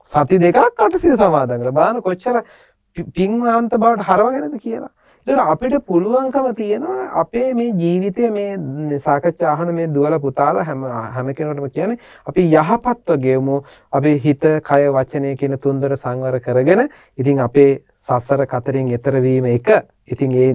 සති දෙකක් 800 සමාදන් කරලා බලන්න කොච්චර පින්වන්ත බවට හරවගෙනද කියලා. ඒතර අපිට පුළුවන්කම තියෙනවා අපේ මේ ජීවිතයේ මේ සාකච්ඡා අහන මේ දුවලා පුතාලා හැම කෙනෙකුටම කියන්නේ අපි යහපත්ව ගෙවමු. අපේ හිත, කය, වචනය කියන තුන්දර සංවර කරගෙන ඉතින් අපේ සසර කතරින් එතර වීම එක. ඉතින් ඒ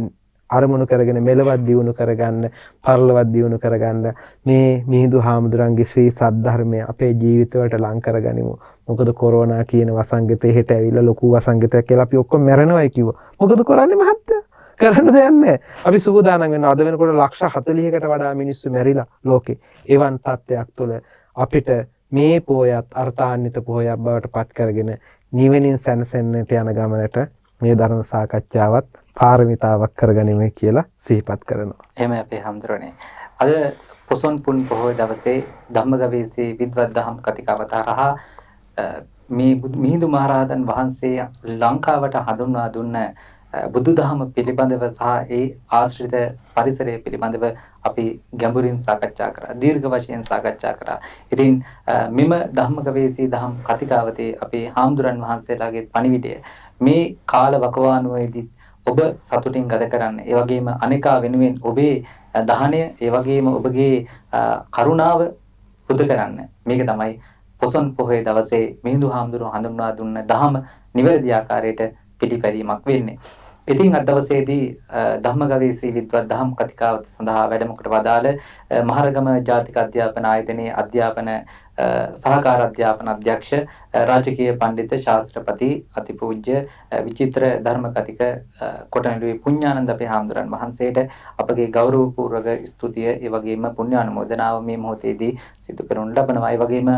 අරමුණු කරගෙන මෙලවත් දියුණු කරගන්න, පරලොවත් දියුණු කරගන්න මේ මිහිඳු හාමුදුරන්ගේ ශ්‍රී සද්ධර්මය අපේ ජීවිතවලට ලං කරගනිමු. මොකද කොරෝනා කියන වසංගතේ හෙට ඇවිල්ලා ලොකු වසංගතයක් කියලා අපි ඔක්කොම මැරෙනවායි කිව්වා. මොකද කරන්නේ මහත්තයා? කරන්න දෙයක් නැහැ. අපි සූදානම් වෙනවා. අද වෙනකොට ලක්ෂ 40කට වඩා මිනිස්සු මැරිලා ලෝකේ. එවන් තත්ත්වයක් තුළ අපිට මේ පොයත් අර්ථාන්විත පොයක් බවට පත් කරගෙන නිවෙනින් සැනසෙන්නට යන ගමනට මේ ධර්ම සාකච්ඡාවත් පාරමිතාවක් කරගනිමු කියලා සිහිපත් කරනවා. එහෙම අපේ හම්දුරනේ. අද පොසොන් පුන් පොහොය දවසේ ධම්මගවීසී විද්වත් දහම් කතිකාවත හරහා මේ මිහිඳු මහරහතන් වහන්සේ ලංකාවට හඳුන්වා දුන්න බුදුදහම පිළිබඳව සහ ඒ ආශ්‍රිත පරිසරය පිළිබඳව අපි ගැඹුරින් සාකච්ඡා කරා. දීර්ඝ වශයෙන් සාකච්ඡා කරා. ඉතින් මෙම ධම්මගවීසී දහම් කතිකාවතේ අපේ හාමුදුරන් වහන්සේලාගේ පණිවිඩය මේ කාල වකවානුවේදී ඔබ සතුටින් ගත කරන්න. ඒ වගේම අනිකා වෙනුවෙන් ඔබේ දහනය, ඒ වගේම ඔබගේ කරුණාව පුද කරන්න. මේක තමයි පොසොන් පොහොය දවසේ මිහිඳු හාමුදුරුවෝ හඳුන්වා දුන්න දහම නිවැරදි ආකාරයට පිළිපැදීමක් වෙන්නේ. ඉතින් අද දවසේදී ධම්මගවීසී විද්වත් දහම් කතිකාවත සඳහා වැඩම කොට වදාළ මහරගම ජාතික අධ්‍යාපන ආයතනයේ අධ්‍යාපන සහකාර අධ්‍යාපන අධ්‍යක්ෂ රාජකීය පඬිතු ශාස්ත්‍රපති අතිපූජ්‍ය විචිත්‍ර ධර්ම කතික කොටනළුවේ පුඤ්ඤානන්ද අපේ හාමුදුරන් වහන්සේට අපගේ ගෞරවපූර්වක ස්තුතිය ඒ වගේම පුණ්‍යානුමෝදනාව මේ මොහොතේදී සිදු කරනු ලබනවා. ඒ වගේම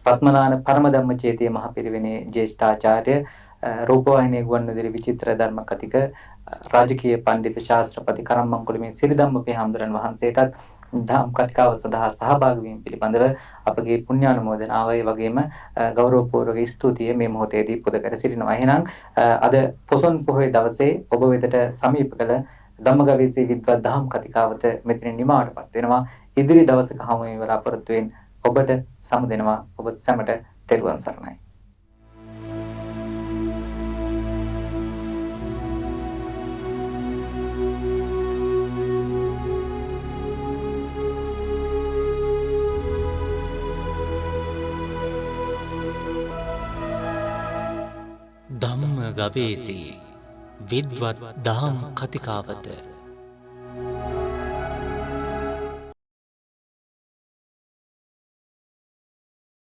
පත්මනාන පරම ධම්මචේතිය මහ පිරිවෙනේ ජ්‍යෙෂ්ඨාචාර්ය රූපවාහිනිය ගුවන්විදුලි විචිත්‍ර ධර්ම කතික රාජකීය පඬිතු ශාස්ත්‍රපති කරම්මංකුළුමේ සිරිධම්ම අපේ හාමුදුරන් වහන්සේටත් ධම් කතිකාව සඳහා සහභාගී වීම පිළිබඳව අපගේ පුණ්‍යානුමෝදනාව ඒ වගේම ගෞරවපූර්වක ස්තුතිය මේ මොහොතේදී පුද කර සිටිනවා. එහෙනම් අද පොසොන් පොහොය දවසේ ඔබ වෙතට සමීප කළ ධම්මගවීසී විද්වත් දහම් කතිකාවත මෙතන නිමාවටපත් වෙනවා. ඉදිරි දවසක හමු වීම බලාපොරොත්තු වෙන ඔබට සමු දෙනවා. ඔබ සැමට තෙරුවන් සරණයි. ධම්ම ගවේසී විද්වත් දහම් කතිකාවත